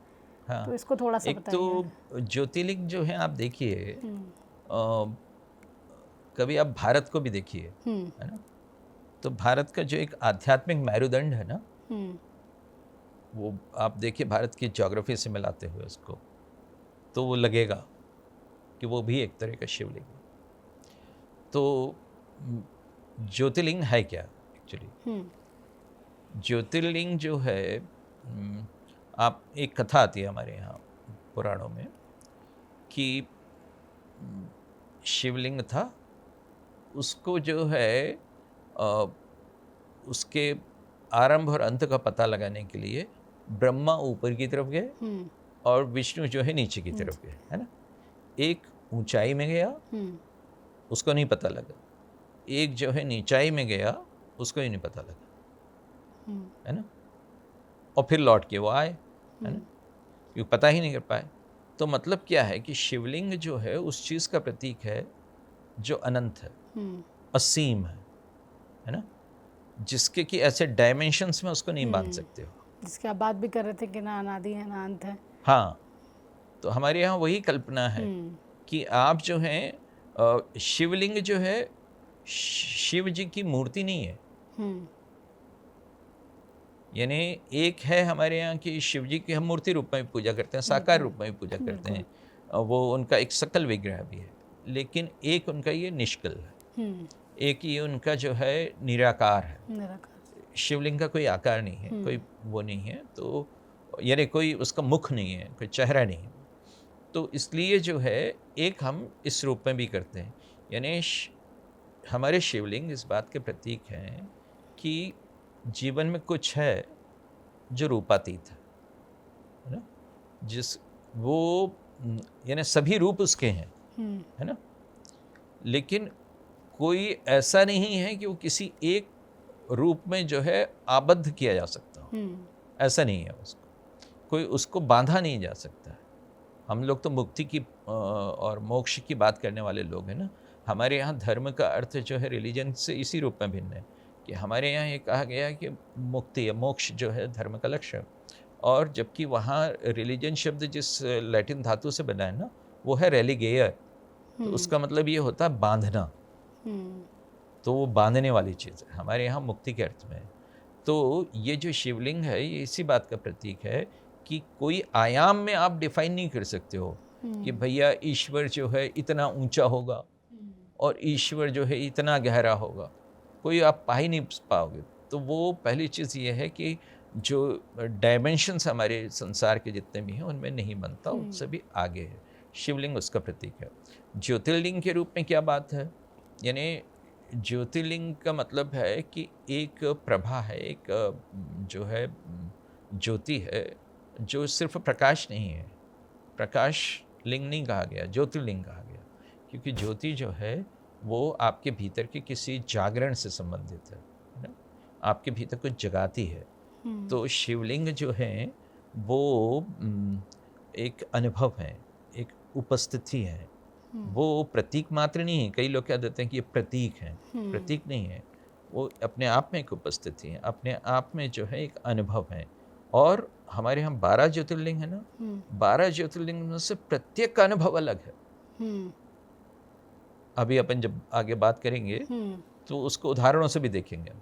तो इसको थोड़ा सा बताइए। तो ज्योतिर्लिंग जो है, आप देखिए, कभी आप भारत को भी देखिए, है ना, तो भारत का जो एक आध्यात्मिक मेरुदंड है ना, वो आप देखिए भारत की ज्योग्राफी से मिलाते हुए उसको, तो वो लगेगा कि वो भी एक तरह का शिवलिंग है। तो ज्योतिर्लिंग है क्या एक्चुअली? ज्योतिर्लिंग जो है, आप, एक कथा आती है हमारे यहाँ पुराणों में कि शिवलिंग था, उसको जो है उसके आरंभ और अंत का पता लगाने के लिए ब्रह्मा ऊपर की तरफ गए और विष्णु जो है नीचे की तरफ गए, है ना। एक ऊंचाई में गया, उसको नहीं पता लगा, एक जो है नीचाई में गया, उसको ही नहीं पता लगा, है ना, और फिर लौट के वो आए, है ना, क्योंकि पता ही नहीं कर पाए। तो मतलब क्या है कि शिवलिंग जो है उस चीज़ का प्रतीक है जो अनंत है, असीम है ना, जिसके कि ऐसे डायमेंशंस में उसको नहीं बांध सकते हो, जिसकी आप बात भी कर रहे थे कि ना अनादि है ना अंत है। हाँ, तो हमारे यहाँ वही कल्पना है कि आप जो हैं, शिवलिंग जो है शिव जी की मूर्ति नहीं है, यानी एक है हमारे यहाँ की शिव जी की हम मूर्ति रूप में भी पूजा करते हैं, साकार रूप में भी पूजा करते हैं, वो उनका एक सकल विग्रह भी है, लेकिन एक उनका ये निष्कल है, एक ये उनका जो है निराकार है। शिवलिंग का कोई आकार नहीं है, कोई वो नहीं है, तो यानी कोई उसका मुख नहीं है, कोई चेहरा नहीं है। तो इसलिए जो है एक हम इस रूप में भी करते हैं, यानी हमारे शिवलिंग इस बात के प्रतीक हैं कि जीवन में कुछ है जो रूपातीत है ना, जिस वो यानी सभी रूप उसके हैं, है ना, लेकिन कोई ऐसा नहीं है कि वो किसी एक रूप में जो है आबद्ध किया जा सकता हो, ऐसा नहीं है उसको, कोई उसको बांधा नहीं जा सकता है। हम लोग तो मुक्ति की और मोक्ष की बात करने वाले लोग हैं ना। हमारे यहाँ धर्म का अर्थ जो है रिलीजन से इसी रूप में भिन्न है कि हमारे यहाँ ये कहा गया है कि मुक्ति या मोक्ष जो है धर्म का लक्ष्य है, और जबकि वहाँ रिलीजन शब्द जिस लैटिन धातु से बना है ना, वो है रेलिगेयर, तो उसका मतलब ये होता है बांधना, तो वो बांधने वाली चीज़ है। हमारे यहाँ मुक्ति के अर्थ में है। तो ये जो शिवलिंग है ये इसी बात का प्रतीक है कि कोई आयाम में आप डिफाइन नहीं कर सकते हो कि भैया ईश्वर जो है इतना ऊंचा होगा और ईश्वर जो है इतना गहरा होगा, कोई आप पा ही नहीं पाओगे। तो वो पहली चीज़ ये है कि जो डायमेंशंस हमारे संसार के जितने भी हैं उनमें नहीं बनता, उससे भी आगे है। शिवलिंग उसका प्रतीक है। ज्योतिर्लिंग के रूप में क्या बात है, यानी ज्योतिर्लिंग का मतलब है कि एक प्रभा है, एक जो है ज्योति है, जो सिर्फ प्रकाश नहीं है। प्रकाश लिंग नहीं कहा गया, ज्योतिर्लिंग कहा गया, क्योंकि ज्योति जो है वो आपके भीतर के किसी जागरण से संबंधित है ना, आपके भीतर कुछ जगाती है। तो शिवलिंग जो है वो एक अनुभव है, एक उपस्थिति है, वो प्रतीक मात्र नहीं है। कई लोग कह देते हैं कि ये प्रतीक है, प्रतीक नहीं है, वो अपने आप में एक उपस्थिति है, अपने आप में जो है एक अनुभव है। और हमारे यहाँ 12 ज्योतिर्लिंग है ना, 12 ज्योतिर्लिंग में से प्रत्येक का अनुभव अलग है। अभी अपन जब आगे बात करेंगे तो उसको उदाहरणों से भी देखेंगे।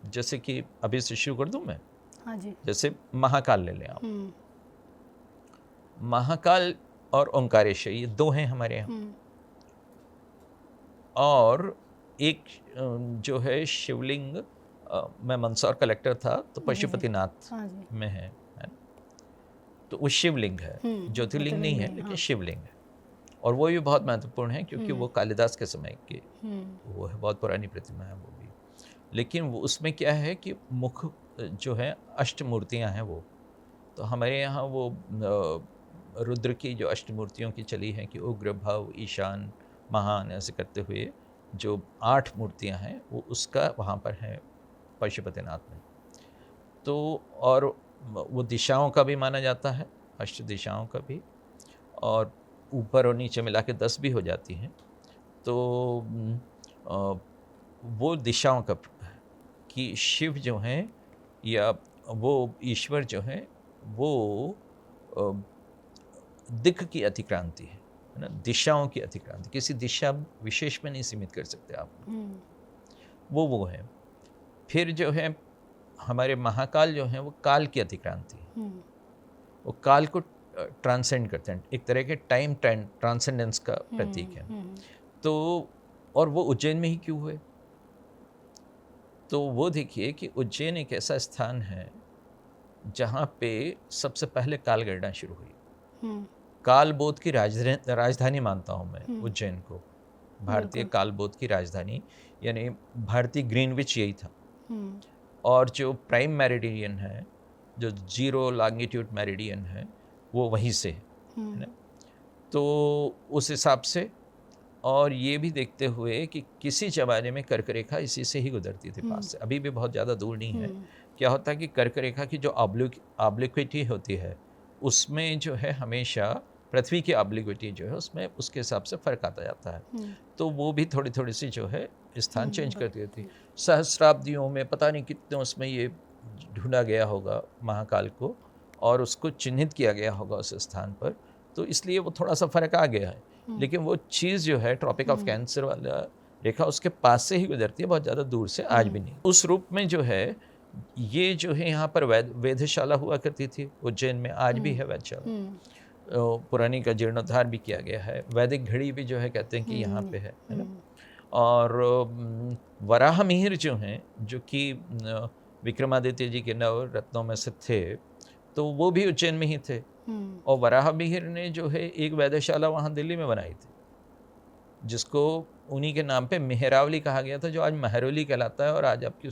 जैसे कि अभी से शुरू कर दूं मैं। हाँ जी। जैसे महाकाल ले लें आप। महाकाल और ओंकारेश्वर ये दो हैं हमारे यहाँ। और एक जो है शिवलिंग, मैं मंदसौर कलेक्टर था तो पशुपतिनाथ में है, तो वो शिवलिंग है, ज्योतिर्लिंग नहीं है, लेकिन शिवलिंग है। और वो भी बहुत महत्वपूर्ण है क्योंकि वो कालिदास के समय के वो है, बहुत पुरानी प्रतिमा है वो भी। लेकिन वो उसमें क्या है कि मुख जो है अष्टमूर्तियाँ हैं वो, तो हमारे यहाँ वो रुद्र की जो अष्टमूर्तियों की चली हैं कि उग्र, भव, ईशान, महान, ऐसे करते हुए जो 8 मूर्तियाँ हैं वो उसका वहाँ पर है पशुपतिनाथ में। तो और वो दिशाओं का भी माना जाता है, अष्ट दिशाओं का भी, और ऊपर और नीचे मिला के 10 भी हो जाती हैं। तो वो दिशाओं का कि शिव जो हैं या वो ईश्वर जो हैं वो दिक् की अतिक्रांति है ना, दिशाओं की अतिक्रांति, किसी दिशा विशेष में नहीं सीमित कर सकते आप, वो है। फिर जो है हमारे महाकाल जो हैं वो काल की अतिक्रांति, वो काल को ट्रांसेंड करते हैं, एक तरह के टाइम ट्रांसेंडेंस का प्रतीक है। तो और वो उज्जैन में ही क्यों हुए, तो वो देखिए कि उज्जैन एक ऐसा स्थान है जहाँ पे सबसे पहले काल गणना शुरू हुई। कालबोध की राजधानी मानता हूँ मैं उज्जैन को, भारतीय कालबोध की राजधानी, यानी भारतीय ग्रीनविच यही था। और जो प्राइम मेरिडियन है, जो 0 लॉन्गिट्यूड मेरिडियन है, वो वहीं से है ना। तो उस हिसाब से, और ये भी देखते हुए कि किसी ज़माने में कर्क रेखा इसी से ही गुजरती थी पास से, अभी भी बहुत ज़्यादा दूर नहीं है। क्या होता है कि कर्क रेखा की जो ऑब्लिक्विटी होती है उसमें जो है हमेशा पृथ्वी की ऑब्लिक्विटी जो है उसमें उसके हिसाब से फ़र्क आता जाता है। तो वो भी थोड़ी थोड़ी सी जो है स्थान चेंज करती रहती है। सहस्राब्दियों में पता नहीं कितने उसमें ये ढूंढा गया होगा महाकाल को और उसको चिन्हित किया गया होगा उस स्थान पर, तो इसलिए वो थोड़ा सा फ़र्क आ गया है। लेकिन वो चीज़ जो है ट्रॉपिक ऑफ कैंसर वाला रेखा उसके पास से ही गुजरती है, बहुत ज़्यादा दूर से आज भी नहीं। उस रूप में जो है ये जो है यहाँ पर वेधशाला हुआ करती थी उज्जैन में, आज भी है वेधशाला, पुरानी का जीर्णोद्धार भी किया गया है। वैदिक घड़ी भी जो है कहते हैं कि यहाँ पे है ना। और वराह मिहिर जो हैं, जो कि विक्रमादित्य जी के 9 रत्नों में से थे, तो वो भी उज्जैन में ही थे। और वराह मिहिर ने जो है एक वेधशाला वहाँ दिल्ली में बनाई थी, जिसको उन्हीं के नाम पे मेहरावली कहा गया था, जो आज महरौली कहलाता है। और आज आपकी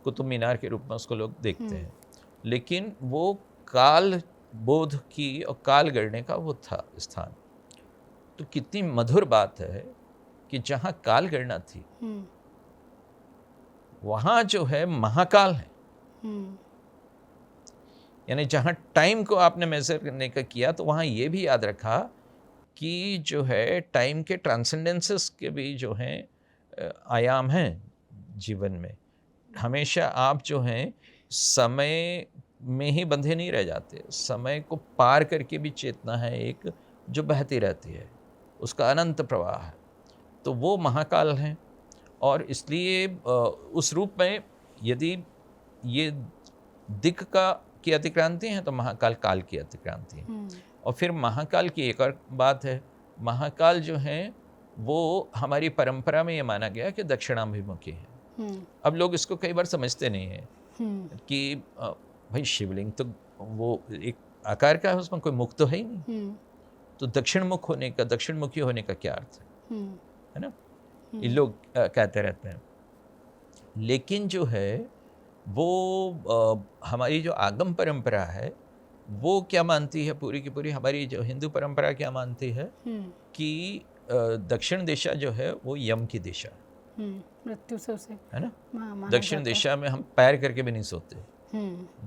कुतुब मीनार के रूप में उसको लोग देखते हैं, लेकिन वो काल बोध की और काल गणने का वो था स्थान। तो कितनी मधुर बात है कि जहाँ काल गणना थी वहाँ जो है महाकाल है। यानी जहाँ टाइम को आपने मेजर करने का किया तो वहाँ ये भी याद रखा कि जो है टाइम के ट्रांसेंडेंसेस के भी जो हैं आयाम हैं जीवन में। हमेशा आप जो हैं समय में ही बंधे नहीं रह जाते, समय को पार करके भी चेतना है एक जो बहती रहती है, उसका अनंत प्रवाह है। तो वो महाकाल हैं और इसलिए उस रूप में यदि ये दिक् का की अतिक्रांति है तो महाकाल काल की अतिक्रांति है। और फिर महाकाल की एक और बात है, महाकाल जो हैं वो हमारी परंपरा में ये माना गया कि दक्षिणाभिमुखी है। अब लोग इसको कई बार समझते नहीं है कि भाई शिवलिंग तो वो एक आकार का है, उसमें कोई मुख तो है ही नहीं, तो दक्षिण मुखी होने का क्या अर्थ है ना? ये लोग कहते रहते हैं। लेकिन जो है वो हमारी जो आगम परंपरा है वो क्या मानती है, पूरी की पूरी हमारी जो हिंदू परंपरा क्या मानती है कि दक्षिण दिशा जो है वो यम की दिशा मृत्यु से उसे है ना। दक्षिण दिशा में हम पैर करके भी नहीं सोते,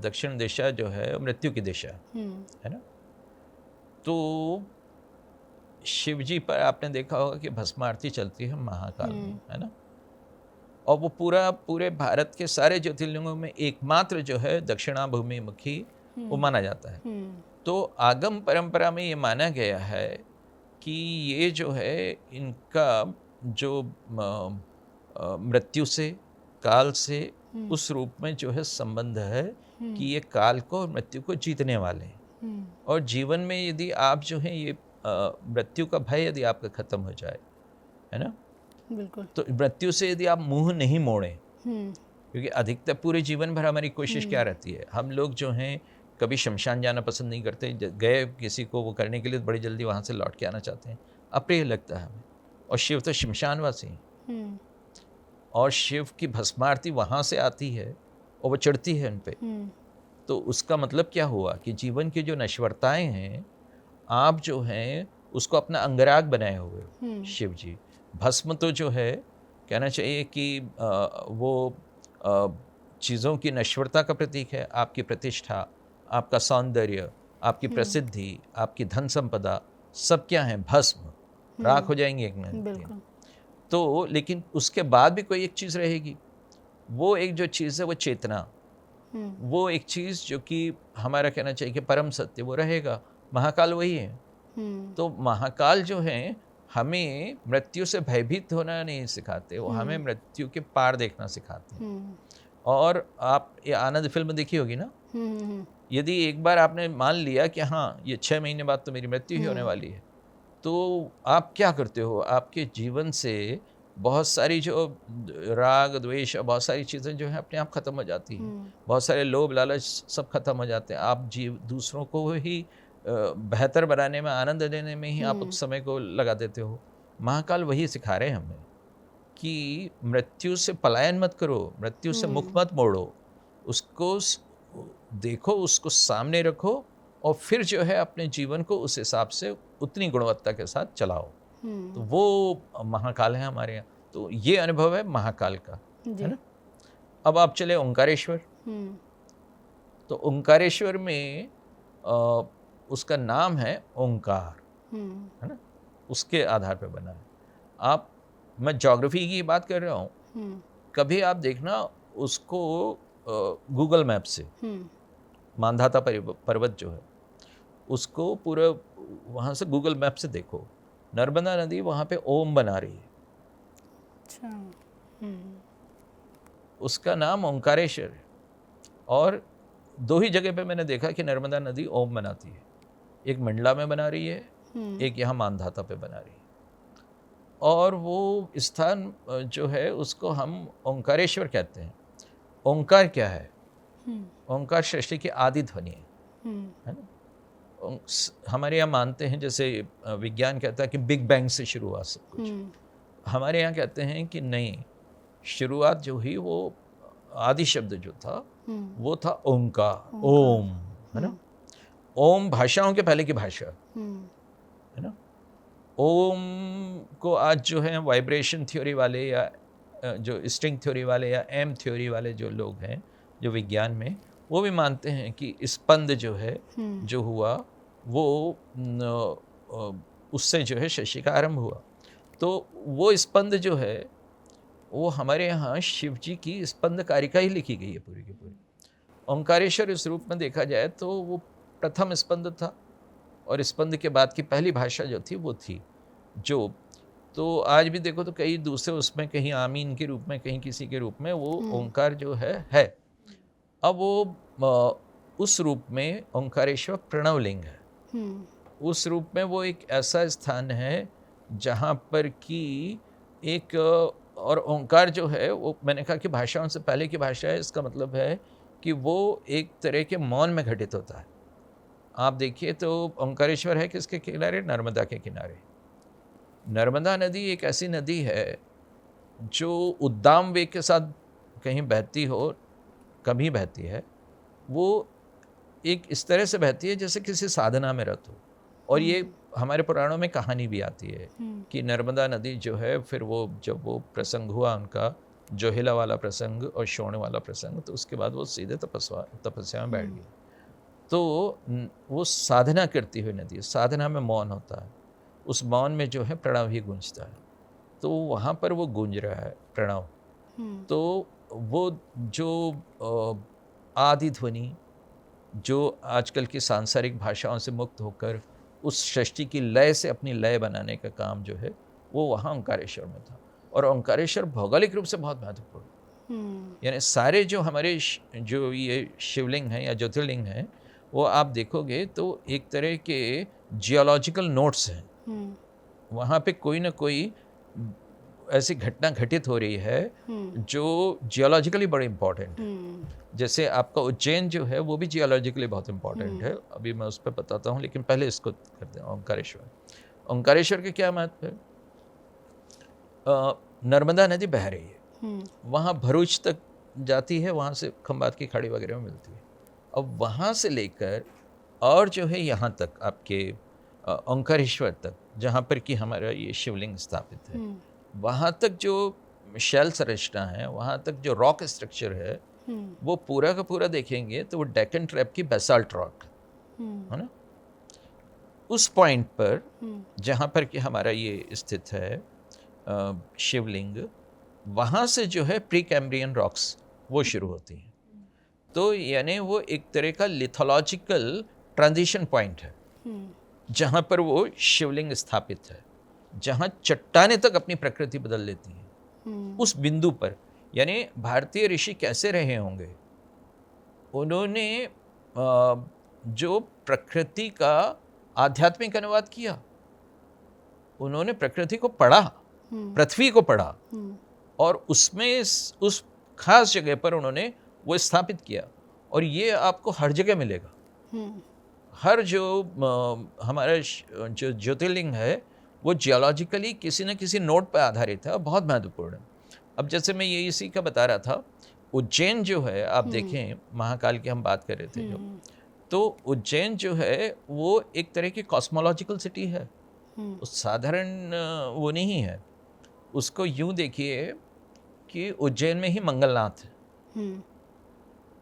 दक्षिण दिशा जो है मृत्यु की दिशा है ना। तो शिव जी पर आपने देखा होगा कि भस्म आरती चलती है महाकाल में, है ना। और वो पूरे भारत के सारे ज्योतिर्लिंगों में एकमात्र जो है दक्षिणाभिमुखी वो माना जाता है। तो आगम परंपरा में ये माना गया है कि ये जो है इनका जो मृत्यु से काल से उस रूप में जो है संबंध है कि ये काल को और मृत्यु को जीतने वाले हैं। और जीवन में यदि आप जो है ये मृत्यु का भय यदि आपका खत्म हो जाए, है ना, बिल्कुल, तो मृत्यु से यदि आप मुंह नहीं मोड़ें, क्योंकि अधिकतर पूरे जीवन भर हमारी कोशिश क्या रहती है, हम लोग जो हैं कभी शमशान जाना पसंद नहीं करते, गए किसी को वो करने के लिए बड़ी जल्दी वहाँ से लौट के आना चाहते हैं, अप्रिय लगता है हमें। और शिव तो शमशानवासी हैं और शिव की भस्मारती वहाँ से आती है और वो चढ़ती है उन पे। तो उसका मतलब क्या हुआ कि जीवन की जो नश्वरताएं हैं आप जो हैं उसको अपना अंगराग बनाए हुए हो शिव जी। भस्म तो जो है कहना चाहिए कि वो चीज़ों की नश्वरता का प्रतीक है। आपकी प्रतिष्ठा, आपका सौंदर्य, आपकी प्रसिद्धि, आपकी धन संपदा सब क्या है, भस्म, राख हो जाएंगे एक दिन। तो लेकिन उसके बाद भी कोई एक चीज़ रहेगी, वो एक जो चीज़ है वो चेतना, वो एक चीज़ जो कि हमारा कहना चाहिए कि परम सत्य वो रहेगा। महाकाल वही है। तो महाकाल जो है हमें मृत्यु से भयभीत होना नहीं सिखाते, वो हमें मृत्यु के पार देखना सिखाते हैं। और आप ये आनंद फिल्म देखी होगी ना, यदि एक बार आपने मान लिया कि हाँ ये 6 महीने बाद तो मेरी मृत्यु ही होने वाली है, तो आप क्या करते हो, आपके जीवन से बहुत सारी जो राग द्वेष और बहुत सारी चीज़ें जो हैं अपने आप ख़त्म हो जाती हैं। बहुत सारे लोभ लालच सब खत्म हो जाते हैं। आप दूसरों को ही बेहतर बनाने में, आनंद देने में ही आप उस समय को लगा देते हो। महाकाल वही सिखा रहे हैं हमें कि मृत्यु से पलायन मत करो, मृत्यु से मुख मत मोड़ो, उसको देखो, उसको सामने रखो और फिर जो है अपने जीवन को उस हिसाब से उतनी गुणवत्ता के साथ चलाओ। तो वो महाकाल है हमारे यहाँ। तो ये अनुभव है महाकाल का, है ना। अब आप चले ओंकारेश्वर। तो ओंकारेश्वर में उसका नाम है ओंकार, है ना, उसके आधार पर बना है। मैं ज्योग्राफी की बात कर रहा हूँ, कभी आप देखना उसको गूगल मैप से मांधाता पर्वत जो है उसको पूरा वहाँ से गूगल मैप से देखो, नर्मदा नदी वहाँ पे ओम बना रही है। अच्छा। उसका नाम ओंकारेश्वर है। और 2 ही जगह पे मैंने देखा कि नर्मदा नदी ओम बनाती है, एक मंडला में बना रही है, एक यहाँ मांधाता पे बना रही है। और वो स्थान जो है उसको हम ओंकारेश्वर कहते हैं। ओंकार क्या है? ओंकार सृष्टि की आदि ध्वनि है ना। हमारे यहाँ मानते हैं, जैसे विज्ञान कहता है कि बिग बैंग से शुरू हुआ सब कुछ, हमारे यहाँ कहते हैं कि नहीं, शुरुआत जो हुई वो आदि शब्द जो था वो था ओंकार, ओम, है ना। ओम भाषाओं के पहले की भाषा, है ना। ओम को आज जो है वाइब्रेशन थ्योरी वाले या जो स्ट्रिंग थ्योरी वाले या एम थ्योरी वाले जो लोग हैं जो विज्ञान में, वो भी मानते हैं कि स्पंद जो है जो हुआ वो उससे जो है शशि का आरंभ हुआ। तो वो स्पंद जो है वो हमारे यहाँ शिव जी की स्पंद कारिका ही लिखी गई है पूरी की पूरी। ओंकारेश्वर इस रूप में देखा जाए तो वो प्रथम स्पंद था, और स्पंद के बाद की पहली भाषा जो थी वो थी जो। तो आज भी देखो तो कई दूसरे उसमें, कहीं आमीन के रूप में, कहीं किसी के रूप में वो ओंकार जो है। अब वो उस रूप में ओंकारेश्वर प्रणवलिंग है। उस रूप में वो एक ऐसा स्थान है जहाँ पर कि एक, और ओंकार जो है वो मैंने कहा कि भाषाओं से पहले की भाषा है, इसका मतलब है कि वो एक तरह के मौन में घटित होता है। आप देखिए तो ओंकारेश्वर है किसके किनारे? नर्मदा के किनारे। नर्मदा नदी एक ऐसी नदी है जो उद्दाम वेग के साथ कहीं बहती हो, कभी बहती है, वो एक इस तरह से बहती है जैसे किसी साधना में रत हो। और ये हमारे पुराणों में कहानी भी आती है कि नर्मदा नदी जो है, फिर वो जब वो प्रसंग हुआ उनका जोहिला वाला प्रसंग और शोण वाला प्रसंग, तो उसके बाद वो सीधे तपस्या में बैठ गई। तो वो साधना करती हुई नदी, साधना में मौन होता है, उस मौन में जो है प्रणव ही गूंजता है। तो वहाँ पर वो गूंज रहा है प्रणव। तो वो जो आदि ध्वनि जो आजकल की सांसारिक भाषाओं से मुक्त होकर उस सृष्टि की लय से अपनी लय बनाने का काम जो है वो वहाँ ओंकारेश्वर में था। और ओंकारेश्वर भौगोलिक रूप से बहुत महत्वपूर्ण, यानी सारे जो हमारे जो ये शिवलिंग हैं या ज्योतिर्लिंग हैं, वो आप देखोगे तो एक तरह के जियोलॉजिकल नोट्स हैं। वहाँ पे कोई ना कोई ऐसी घटना घटित हो रही है जो जियोलॉजिकली बड़ी इम्पॉर्टेंट है। जैसे आपका उज्जैन जो है वो भी जियोलॉजिकली बहुत इम्पॉर्टेंट है, अभी मैं उस पर बताता हूँ, लेकिन पहले इसको करते हैं। ओंकारेश्वर, ओंकारेश्वर के क्या महत्व है? नर्मदा नदी बह रही है, वहाँ भरूच तक जाती है, वहाँ से खंबात की खाड़ी वगैरह में मिलती है। अब वहाँ से लेकर और जो है यहाँ तक आपके ओंकारेश्वर तक, जहाँ पर कि हमारा ये शिवलिंग स्थापित है, वहाँ तक जो शैल संरचना है, वहाँ तक जो रॉक स्ट्रक्चर है, वो पूरा का पूरा देखेंगे तो वो डेक्कन ट्रैप की बेसाल्ट रॉक है ना। उस पॉइंट पर जहाँ पर कि हमारा ये स्थित है शिवलिंग, वहाँ से जो है प्री कैम्ब्रियन रॉक्स वो शुरू होती हैं। तो यानी वो एक तरह का लिथोलॉजिकल ट्रांजिशन पॉइंट है जहाँ पर वो शिवलिंग स्थापित है, जहाँ चट्टानें तक अपनी प्रकृति बदल लेती हैं। उस बिंदु पर यानी भारतीय ऋषि कैसे रहे होंगे? उन्होंने जो प्रकृति का आध्यात्मिक अनुवाद किया, उन्होंने प्रकृति को पढ़ा, पृथ्वी को पढ़ा, और उसमें उस खास जगह पर उन्होंने वो स्थापित किया। और ये आपको हर जगह मिलेगा। हर जो हमारा जो ज्योतिर्लिंग है वो जियोलॉजिकली किसी न किसी नोट पर आधारित है और बहुत महत्वपूर्ण है। अब जैसे मैं ये इसी का बता रहा था, उज्जैन जो है आप देखें, महाकाल की हम बात कर रहे थे जो, तो उज्जैन जो है वो एक तरह की कॉस्मोलॉजिकल सिटी है, साधारण वो नहीं है। उसको यूं देखिए कि उज्जैन में ही मंगलनाथ है।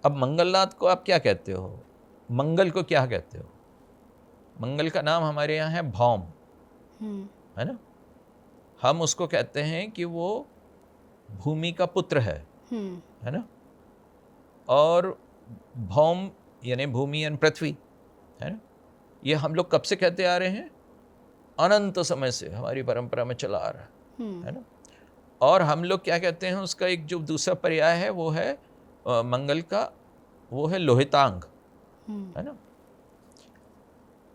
अब मंगलनाथ को आप क्या कहते हो? मंगल को क्या कहते हो? मंगल का नाम हमारे यहाँ है भौम, है ना। हम उसको कहते हैं कि वो भूमि का पुत्र है ना। और भौम यानी भूमि यानी पृथ्वी, है ना। ये हम लोग कब से कहते आ रहे हैं? अनंत समय से हमारी परंपरा में चला आ रहा है ना। और हम लोग क्या कहते हैं, उसका एक जो दूसरा पर्याय है वो है मंगल का, वो है लोहितांग, है ना।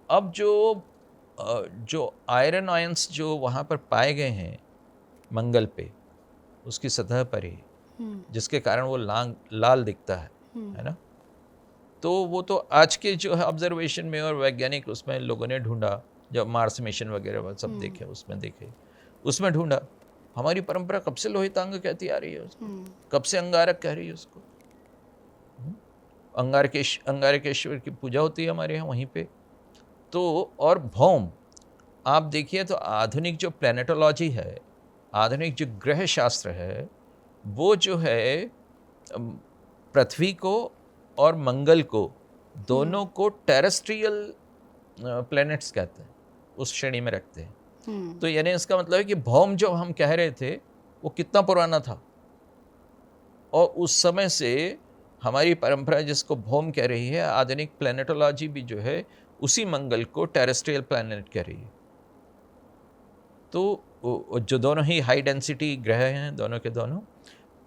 अब जो आयरन आयंस जो वहाँ पर पाए गए हैं मंगल पे, उसकी सतह पर ही, जिसके कारण वो लाल दिखता है ना। तो वो तो आज के जो है ऑब्जर्वेशन में और वैज्ञानिक उसमें लोगों ने ढूंढा, जब मार्स मिशन वगैरह सब देखे, उसमें ढूंढा हमारी परंपरा कब से लोहितांग कहती आ रही है उसको, कब से अंगारक कह रही है उसको। अंगारकेश्वर की पूजा होती है हमारे यहाँ वहीं पे। तो और भौम, आप देखिए तो आधुनिक जो प्लैनेटोलॉजी है, आधुनिक जो ग्रह शास्त्र है, वो जो है पृथ्वी को और मंगल को, दोनों को टेरेस्ट्रियल प्लैनेट्स कहते हैं, उस श्रेणी में रखते हैं। तो यानी इसका मतलब है कि भौम जो हम कह रहे थे वो कितना पुराना था, और उस समय से हमारी परंपरा जिसको भौम कह रही है, आधुनिक प्लैनेटोलॉजी भी जो है उसी मंगल को टेरेस्ट्रियल प्लैनेट कह रही है। तो जो दोनों ही हाई डेंसिटी ग्रह हैं, दोनों के दोनों,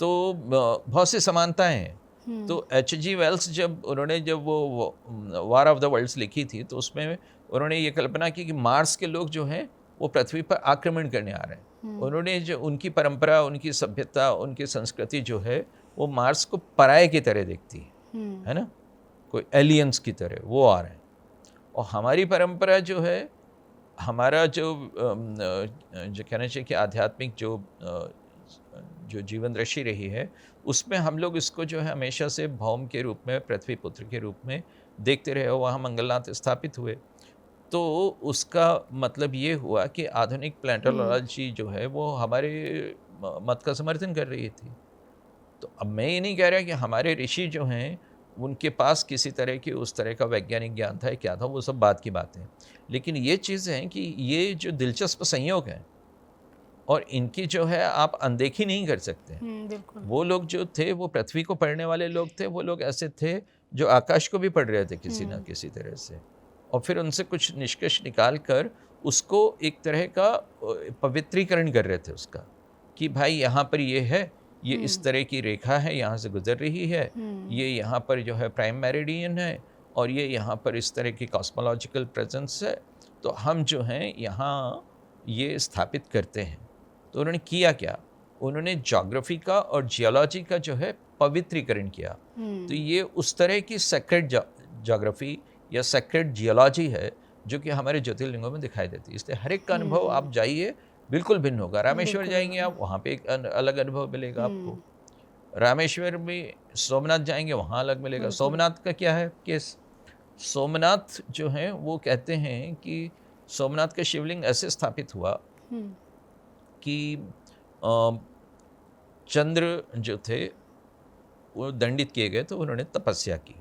तो बहुत सी समानताएं हैं। तो H.G. वेल्स जब वो वार ऑफ द वर्ल्ड्स लिखी थी, तो उसमें उन्होंने ये कल्पना की कि मार्स के लोग जो हैं वो पृथ्वी पर आक्रमण करने आ रहे हैं। उन्होंने जो उनकी परंपरा, उनकी सभ्यता, उनकी संस्कृति जो है वो मार्स को पराये की तरह देखती है ना, कोई एलियंस की तरह वो आ रहे हैं। और हमारी परंपरा जो है, हमारा जो कहना चाहिए कि आध्यात्मिक जो जीवन दृष्टि रही है, उसमें हम लोग इसको जो है हमेशा से भौम के रूप में, पृथ्वी पुत्र के रूप में देखते रहे। वहाँ मंगलनाथ स्थापित हुए, तो उसका मतलब ये हुआ कि आधुनिक प्लैनेटोलॉजी जो है वो हमारे मत का समर्थन कर रही थी। तो अब मैं ये नहीं कह रहा कि हमारे ऋषि जो हैं उनके पास किसी तरह की उस तरह का वैज्ञानिक ज्ञान था, क्या था, वो सब बात की बात है। लेकिन ये चीज़ है कि ये जो दिलचस्प संयोग हैं और इनकी जो है आप अनदेखी नहीं कर सकते। वो लोग जो थे वो पृथ्वी को पढ़ने वाले लोग थे, वो लोग ऐसे थे जो आकाश को भी पढ़ रहे थे किसी ना किसी तरह से, और फिर उनसे कुछ निष्कर्ष निकाल कर उसको एक तरह का पवित्रीकरण कर रहे थे उसका, कि भाई यहाँ पर ये है, ये इस तरह की रेखा है, यहाँ से गुजर रही है, ये यहाँ पर जो है प्राइम मेरिडियन है, और ये यहाँ पर इस तरह की कॉस्मोलॉजिकल प्रेजेंस है, तो हम जो हैं यहाँ ये स्थापित करते हैं। तो उन्होंने किया क्या, उन्होंने ज्योग्राफी का और जियोलॉजी का जो है पवित्रीकरण किया। तो ये उस तरह की सेक्रेड ज्योग्राफी या सेक्रेड जियोलॉजी है जो कि हमारे ज्योतिर्लिंगों में दिखाई देती है। इसलिए हर एक का अनुभव आप जाइए बिल्कुल भिन्न होगा। रामेश्वर जाएंगे आप, वहाँ पे एक अलग अनुभव मिलेगा आपको। रामेश्वर में सोमनाथ जाएंगे, वहाँ अलग मिलेगा। सोमनाथ का क्या है केस, सोमनाथ जो है वो कहते हैं कि सोमनाथ का शिवलिंग ऐसे स्थापित हुआ कि चंद्र जो थे वो दंडित किए गए, तो उन्होंने तपस्या की।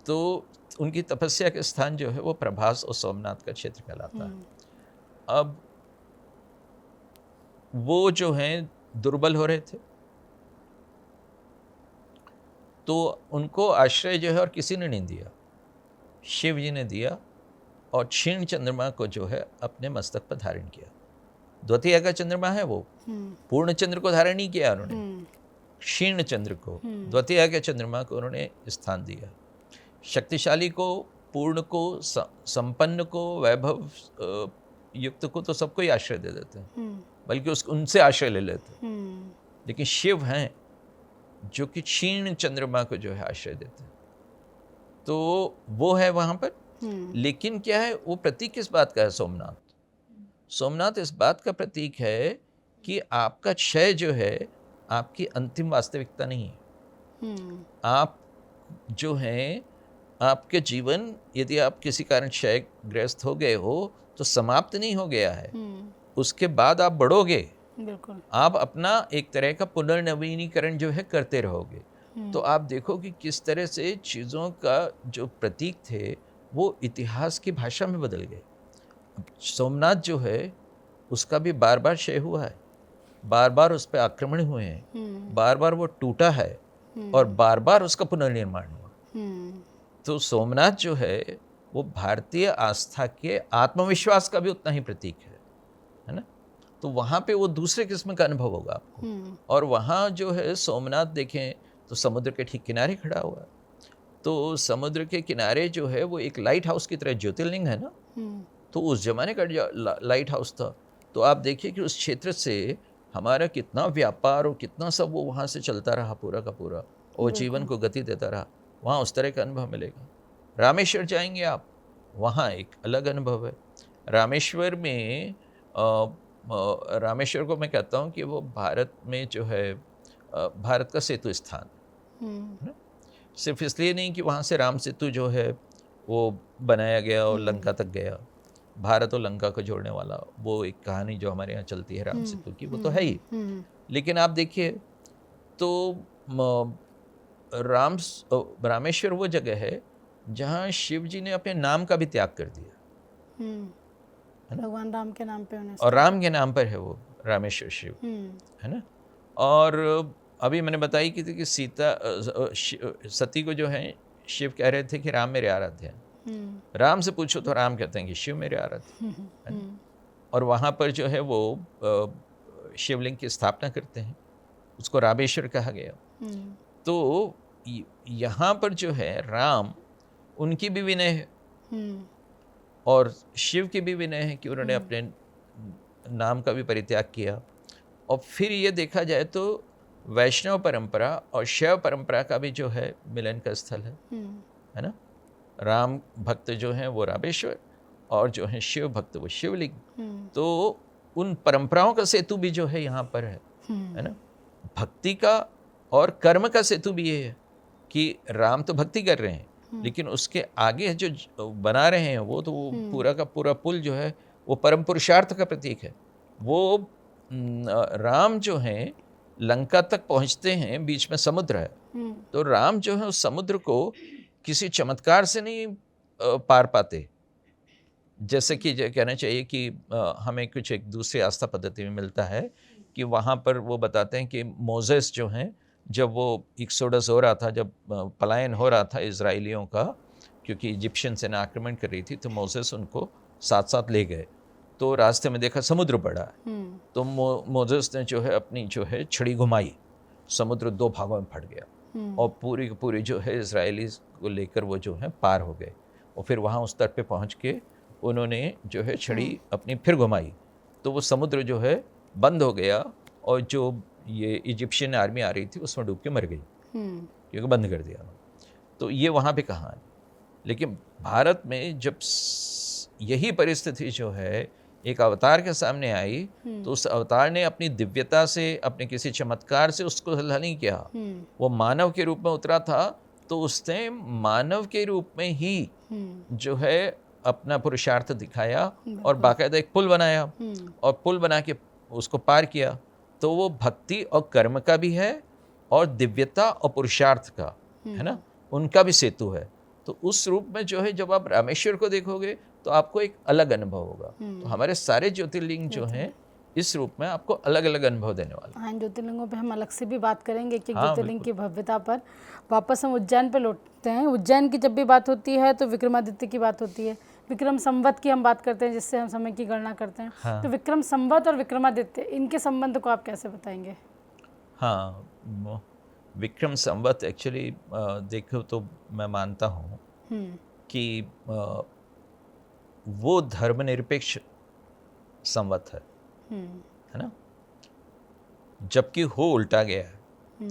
तो उनकी तपस्या के स्थान जो है वो प्रभास और सोमनाथ का क्षेत्र कहलाता है। अब वो जो हैं दुर्बल हो रहे थे, तो उनको आश्रय जो है और किसी ने नहीं दिया, शिव जी ने दिया, और क्षीण चंद्रमा को जो है अपने मस्तक पर धारण किया। द्वितीय का चंद्रमा है वो, पूर्ण चंद्र को धारण नहीं किया उन्होंने, क्षीण चंद्र को, द्वितीय के चंद्रमा को उन्होंने स्थान दिया। शक्तिशाली को, पूर्ण को, संपन्न को, वैभव युक्त को तो सबको ही आश्रय दे देते हैं, बल्कि उनसे आश्रय ले लेते हैं। लेकिन शिव हैं जो कि क्षीण चंद्रमा को जो है आश्रय देते हैं, तो वो है वहाँ पर। लेकिन क्या है, वो प्रतीक किस बात का है सोमनाथ? सोमनाथ इस बात का प्रतीक है कि आपका क्षय जो है आपकी अंतिम वास्तविकता नहीं है। आप जो हैं, आपके जीवन, यदि आप किसी कारण क्षयग्रस्त हो गए हो तो समाप्त नहीं हो गया है, उसके बाद आप बढ़ोगे, बिल्कुल, आप अपना एक तरह का पुनर्नवीनीकरण जो है करते रहोगे। तो आप देखो कि किस तरह से चीज़ों का जो प्रतीक थे वो इतिहास की भाषा में बदल गए। सोमनाथ जो है उसका भी बार बार क्षय हुआ है, बार बार उस पर आक्रमण हुए हैं, बार बार वो टूटा है, और बार बार उसका पुनर्निर्माण हुआ। तो सोमनाथ जो है वो भारतीय आस्था के आत्मविश्वास का भी उतना ही प्रतीक है ना। तो वहाँ पे वो दूसरे किस्म का अनुभव होगा आपको। और वहाँ जो है सोमनाथ देखें तो समुद्र के ठीक किनारे खड़ा हुआ है, तो समुद्र के किनारे जो है वो एक लाइट हाउस की तरह ज्योतिर्लिंग है ना। तो उस जमाने का लाइट हाउस था। तो आप देखिए कि उस क्षेत्र से हमारा कितना व्यापार और कितना सब वो वहाँ से चलता रहा पूरा का पूरा, और जीवन को गति देता रहा। वहाँ उस तरह का अनुभव मिलेगा। रामेश्वर जाएंगे आप, वहाँ एक अलग अनुभव है। रामेश्वर में रामेश्वर को मैं कहता हूँ कि वो भारत में जो है भारत का सेतु स्थान है ना। सिर्फ इसलिए नहीं कि वहाँ से राम सेतु जो है वो बनाया गया और लंका तक गया, भारत और लंका को जोड़ने वाला वो एक कहानी जो हमारे यहाँ चलती है राम सेतु की, वो तो है ही। लेकिन आप देखिए तो रामेश्वर वो जगह है जहाँ शिव जी ने अपने नाम का भी त्याग कर दिया, भगवान राम के नाम पे और राम के नाम पर है वो रामेश्वर शिव, है ना। और अभी मैंने बताई कि थी कि सती को जो है शिव कह रहे थे कि राम मेरे आराध्य हैं। राम से पूछो तो राम कहते हैं कि शिव मेरे आराध्य हैं। और वहाँ पर जो है वो शिवलिंग की स्थापना करते हैं, उसको रामेश्वर कहा गया। तो यहाँ पर जो है राम उनकी भी विनय है और शिव की भी विनय है कि उन्होंने अपने नाम का भी परित्याग किया। और फिर ये देखा जाए तो वैष्णव परंपरा और शैव परंपरा का भी जो है मिलन का स्थल है ना। राम भक्त जो हैं वो रामेश्वर और जो है शिव भक्त वो शिवलिंग। तो उन परंपराओं का सेतु भी जो है यहाँ पर है ना। भक्ति का और कर्म का सेतु भी ये है कि राम तो भक्ति कर रहे हैं लेकिन उसके आगे जो बना रहे हैं वो तो वो पूरा का पूरा पुल जो है वो परम पुरुषार्थ का प्रतीक है। वो राम जो हैं लंका तक पहुंचते हैं, बीच में समुद्र है, तो राम जो है उस समुद्र को किसी चमत्कार से नहीं पार पाते। जैसे कि कहना चाहिए कि हमें कुछ एक दूसरी आस्था पद्धति में मिलता है कि वहाँ पर वो बताते हैं कि मोसेस जो हैं जब वो एक्सोडस हो रहा था, जब पलायन हो रहा था इजराइलियों का, क्योंकि इजिप्शियन सेना आक्रमण कर रही थी, तो मोसेस उनको साथ साथ ले गए। तो रास्ते में देखा समुद्र बड़ा है, तो मोसेस ने जो है अपनी जो है छड़ी घुमाई, समुद्र दो भागों में फट गया और पूरी पूरी जो है इजरायली को लेकर वो जो है पार हो गए। और फिर वहाँ उस तट पे पहुँच के उन्होंने जो है छड़ी अपनी फिर घुमाई, तो वो समुद्र जो है बंद हो गया और जो ये इजिप्शियन आर्मी आ रही थी उसमें डूब के मर गई क्योंकि बंद कर दिया। तो ये वहाँ पे कहाँ है। लेकिन भारत में जब यही परिस्थिति जो है एक अवतार के सामने आई तो उस अवतार ने अपनी दिव्यता से, अपने किसी चमत्कार से उसको हल नहीं किया। वो मानव के रूप में उतरा था तो उसने मानव के रूप में ही जो है अपना पुरुषार्थ दिखाया और बाकायदा एक पुल बनाया और पुल बना के उसको पार किया। तो वो भक्ति और कर्म का भी है और दिव्यता और पुरुषार्थ का है ना, उनका भी सेतु है। तो उस रूप में जो है जब आप रामेश्वर को देखोगे तो आपको एक अलग अनुभव होगा। तो हमारे सारे ज्योतिर्लिंग जो हैं इस रूप में आपको अलग अलग अनुभव देने वाले। हाँ, ज्योतिर्लिंगों पे हम अलग से भी बात करेंगे कि ज्योतिर्लिंग की भव्यता पर। वापस हम उज्जैन पे लौटते हैं। उज्जैन की जब भी बात होती है तो विक्रमादित्य की बात होती है, विक्रम संवत की हम बात करते हैं जिससे हम समय की गणना करते हैं। हाँ। तो विक्रम संवत और विक्रमादित्य, इनके संबंध को आप कैसे बताएंगे? हाँ, विक्रम संवत एक्चुअली देखो तो मैं मानता हूँ कि वो धर्मनिरपेक्ष संवत है ना, जबकि हो उल्टा गया है।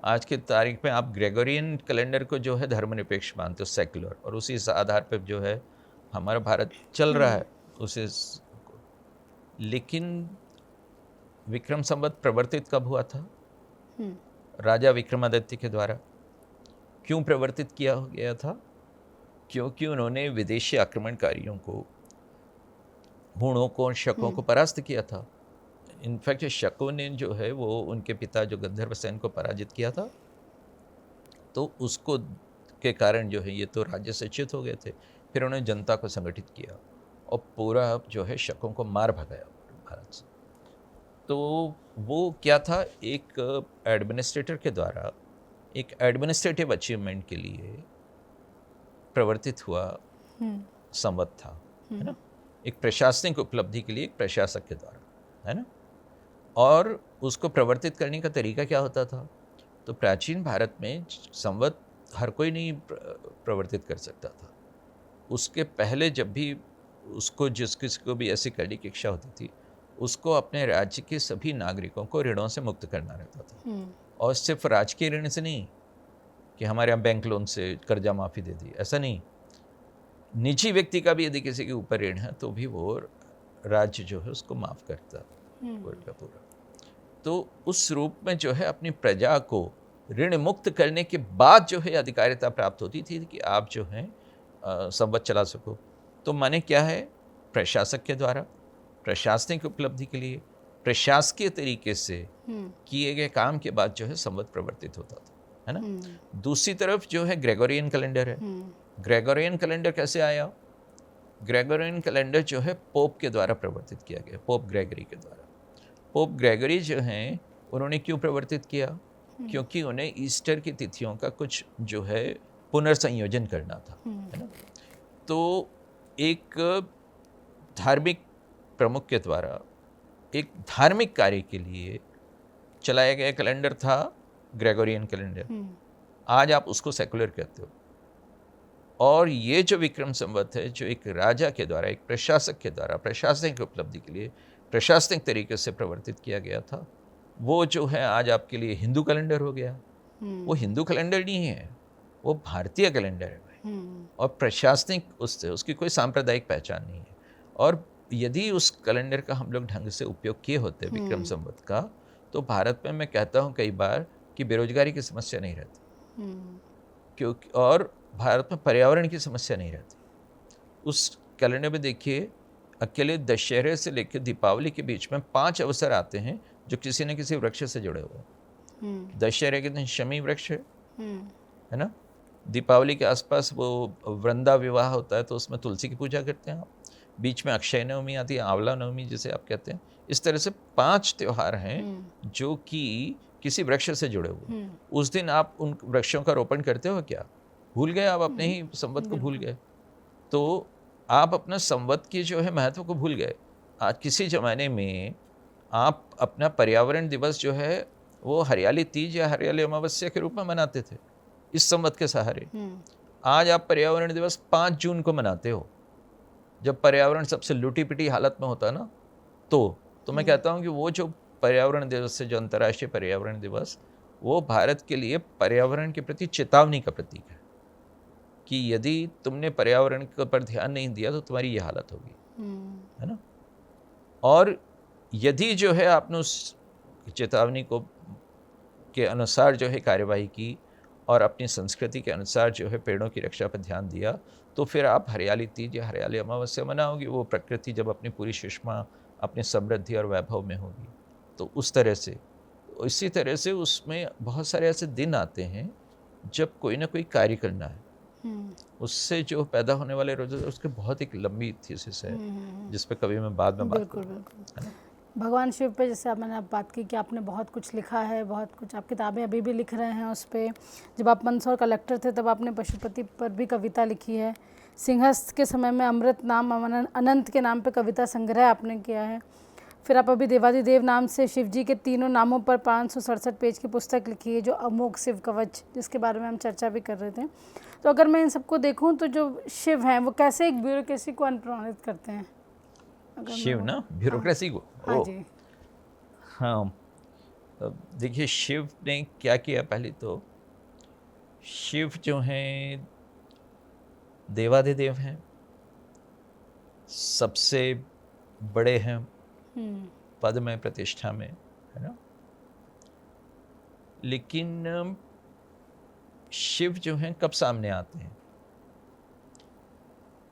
आज की तारीख में आप ग्रेगोरियन कैलेंडर को जो है धर्मनिरपेक्ष मानते हो, सेक्युलर, और उसी आधार पर जो है हमारा भारत चल रहा है उसे। लेकिन विक्रम संवत प्रवर्तित कब हुआ था? राजा विक्रमादित्य के द्वारा। क्यों प्रवर्तित किया गया था? क्योंकि उन्होंने विदेशी आक्रमणकारियों को, हूणों को, शकों को परास्त किया था। इनफैक्ट शकों ने जो है वो उनके पिता जो गंधर्व सेन को पराजित किया था, तो उसको के कारण जो है ये तो राज्य से च्युत हो गए थे। फिर उन्होंने जनता को संगठित किया और पूरा जो है शकों को मार भगाया भारत से। तो वो क्या था, एक एडमिनिस्ट्रेटर के द्वारा एक एडमिनिस्ट्रेटिव अचीवमेंट के लिए प्रवर्तित हुआ संवत था, है ना, एक प्रशासनिक उपलब्धि के लिए एक प्रशासक के द्वारा, है ना। और उसको प्रवर्तित करने का तरीका क्या होता था? तो प्राचीन भारत में संवत हर कोई नहीं प्रवर्तित कर सकता था। उसके पहले जब भी उसको जिस किसी को भी ऐसी करने की इच्छा होती थी, उसको अपने राज्य के सभी नागरिकों को ऋणों से मुक्त करना रहता था। और सिर्फ राजकीय ऋण से नहीं कि हमारे यहाँ बैंक लोन से कर्जा माफ़ी दे दी, ऐसा नहीं। निजी व्यक्ति का भी यदि किसी के ऊपर ऋण है तो भी वो राज्य जो है उसको माफ़ करता पूरा का पूरा। तो उस रूप में जो है अपनी प्रजा को ऋण मुक्त करने के बाद जो है अधिकारिता प्राप्त होती थी कि आप जो हैं संवत चला सको। तो माने क्या है, प्रशासक के द्वारा प्रशासनिक उपलब्धि के लिए प्रशासकीय तरीके से किए गए काम के बाद जो है संवत प्रवर्तित होता था, है ना। दूसरी तरफ जो है ग्रेगोरियन कैलेंडर है। ग्रेगोरियन कैलेंडर कैसे आया? ग्रेगोरियन कैलेंडर जो है पोप के द्वारा प्रवर्तित किया गया, पोप ग्रेगरी के द्वारा। पोप ग्रेगरी जो हैं उन्होंने क्यों प्रवर्तित किया? क्योंकि उन्हें ईस्टर की तिथियों का कुछ जो है पुनर्संयोजन करना था, है ना। तो एक धार्मिक प्रमुख के द्वारा एक धार्मिक कार्य के लिए चलाया गया कैलेंडर था ग्रेगोरियन कैलेंडर। आज आप उसको सेकुलर कहते हो। और ये जो विक्रम संवत है, जो एक राजा के द्वारा, एक प्रशासक के द्वारा प्रशासनिक उपलब्धि के लिए प्रशासनिक तरीके से प्रवर्तित किया गया था, वो जो है आज आपके लिए हिंदू कैलेंडर हो गया। वो हिंदू कैलेंडर नहीं है, वो भारतीय कैलेंडर है भाई। और प्रशासनिक उससे उसकी कोई सांप्रदायिक पहचान नहीं है। और यदि उस कैलेंडर का हम लोग ढंग से उपयोग किए होते विक्रम संवत का, तो भारत में मैं कहता हूँ कई बार कि बेरोजगारी की समस्या नहीं रहती, क्योंकि और भारत में पर्यावरण की समस्या नहीं रहती। उस कैलेंडर में देखिए, अकेले दशहरे से लेकर दीपावली के बीच में 5 अवसर आते हैं जो किसी न किसी वृक्ष से जुड़े हुए हैं। दशहरे के दिन शमी वृक्ष है ना। दीपावली के आसपास वो वृंदा विवाह होता है, तो उसमें तुलसी की पूजा करते हैं आप। बीच में अक्षय नवमी आती है, आंवला नवमी जिसे आप कहते हैं। इस तरह से 5 त्योहार हैं जो कि किसी वृक्ष से जुड़े हुए। उस दिन आप उन वृक्षों का रोपण करते हो क्या? भूल गए आप, अपने ही संवत को भूल गए। तो आप अपना संवत की जो है महत्व को भूल गए। आज किसी ज़माने में आप अपना पर्यावरण दिवस जो है वो हरियाली तीज या हरियाली अमावस्या के रूप में मनाते थे इस संवत के सहारे। आज आप पर्यावरण दिवस 5 जून को मनाते हो, जब पर्यावरण सबसे लुटी पिटी हालत में होता है ना। तो मैं कहता हूँ कि वो जो पर्यावरण दिवस है, जो अंतर्राष्ट्रीय पर्यावरण दिवस, वो भारत के लिए पर्यावरण के प्रति चेतावनी का प्रतीक है कि यदि तुमने पर्यावरण पर ध्यान नहीं दिया तो तुम्हारी ये हालत होगी, है ना। और यदि जो है आपने उस चेतावनी को के अनुसार जो है कार्यवाही की और अपनी संस्कृति के अनुसार जो है पेड़ों की रक्षा पर ध्यान दिया, तो फिर आप हरियाली तीज या हरियाली अमावस्या मनाओगे। वो प्रकृति जब अपनी पूरी सुषमा, अपनी समृद्धि और वैभव में होगी, तो उस तरह से, इसी तरह से उसमें बहुत सारे ऐसे दिन आते हैं जब कोई ना कोई कार्य करना है। उससे जो पैदा होने वाले रोज़े, उसके बहुत एक लंबी थीसिस है जिस पे कभी मैं बाद में बात करूँगा। भगवान शिव पे जैसे मैंने आप बात की कि आपने बहुत कुछ लिखा है, बहुत कुछ आप किताबें अभी भी लिख रहे हैं उस पर। जब आप मंदसौर कलेक्टर थे तब आपने पशुपति पर भी कविता लिखी है। सिंहस्थ के समय में अमृत नाम अनंत के नाम पे कविता संग्रह आपने किया है। फिर आप अभी देवादिदेव नाम से शिव जी के तीनों नामों पर 567 पेज की पुस्तक लिखी है, जो अमोघ शिव कवच, जिसके बारे में हम चर्चा भी कर रहे थे। तो अगर मैं इन सबको देखूं तो जो शिव हैं वो कैसे एक ब्यूरोक्रेसी को अनुप्राणित करते हैं? शिव ना ब्यूरोक्रेसी को? हाँ जी। हाँ, देखिए शिव ने क्या किया। पहले तो शिव जो हैं देवादिदेव हैं, सबसे बड़े हैं पद में, प्रतिष्ठा में, है ना। लेकिन शिव जो हैं कब सामने आते हैं?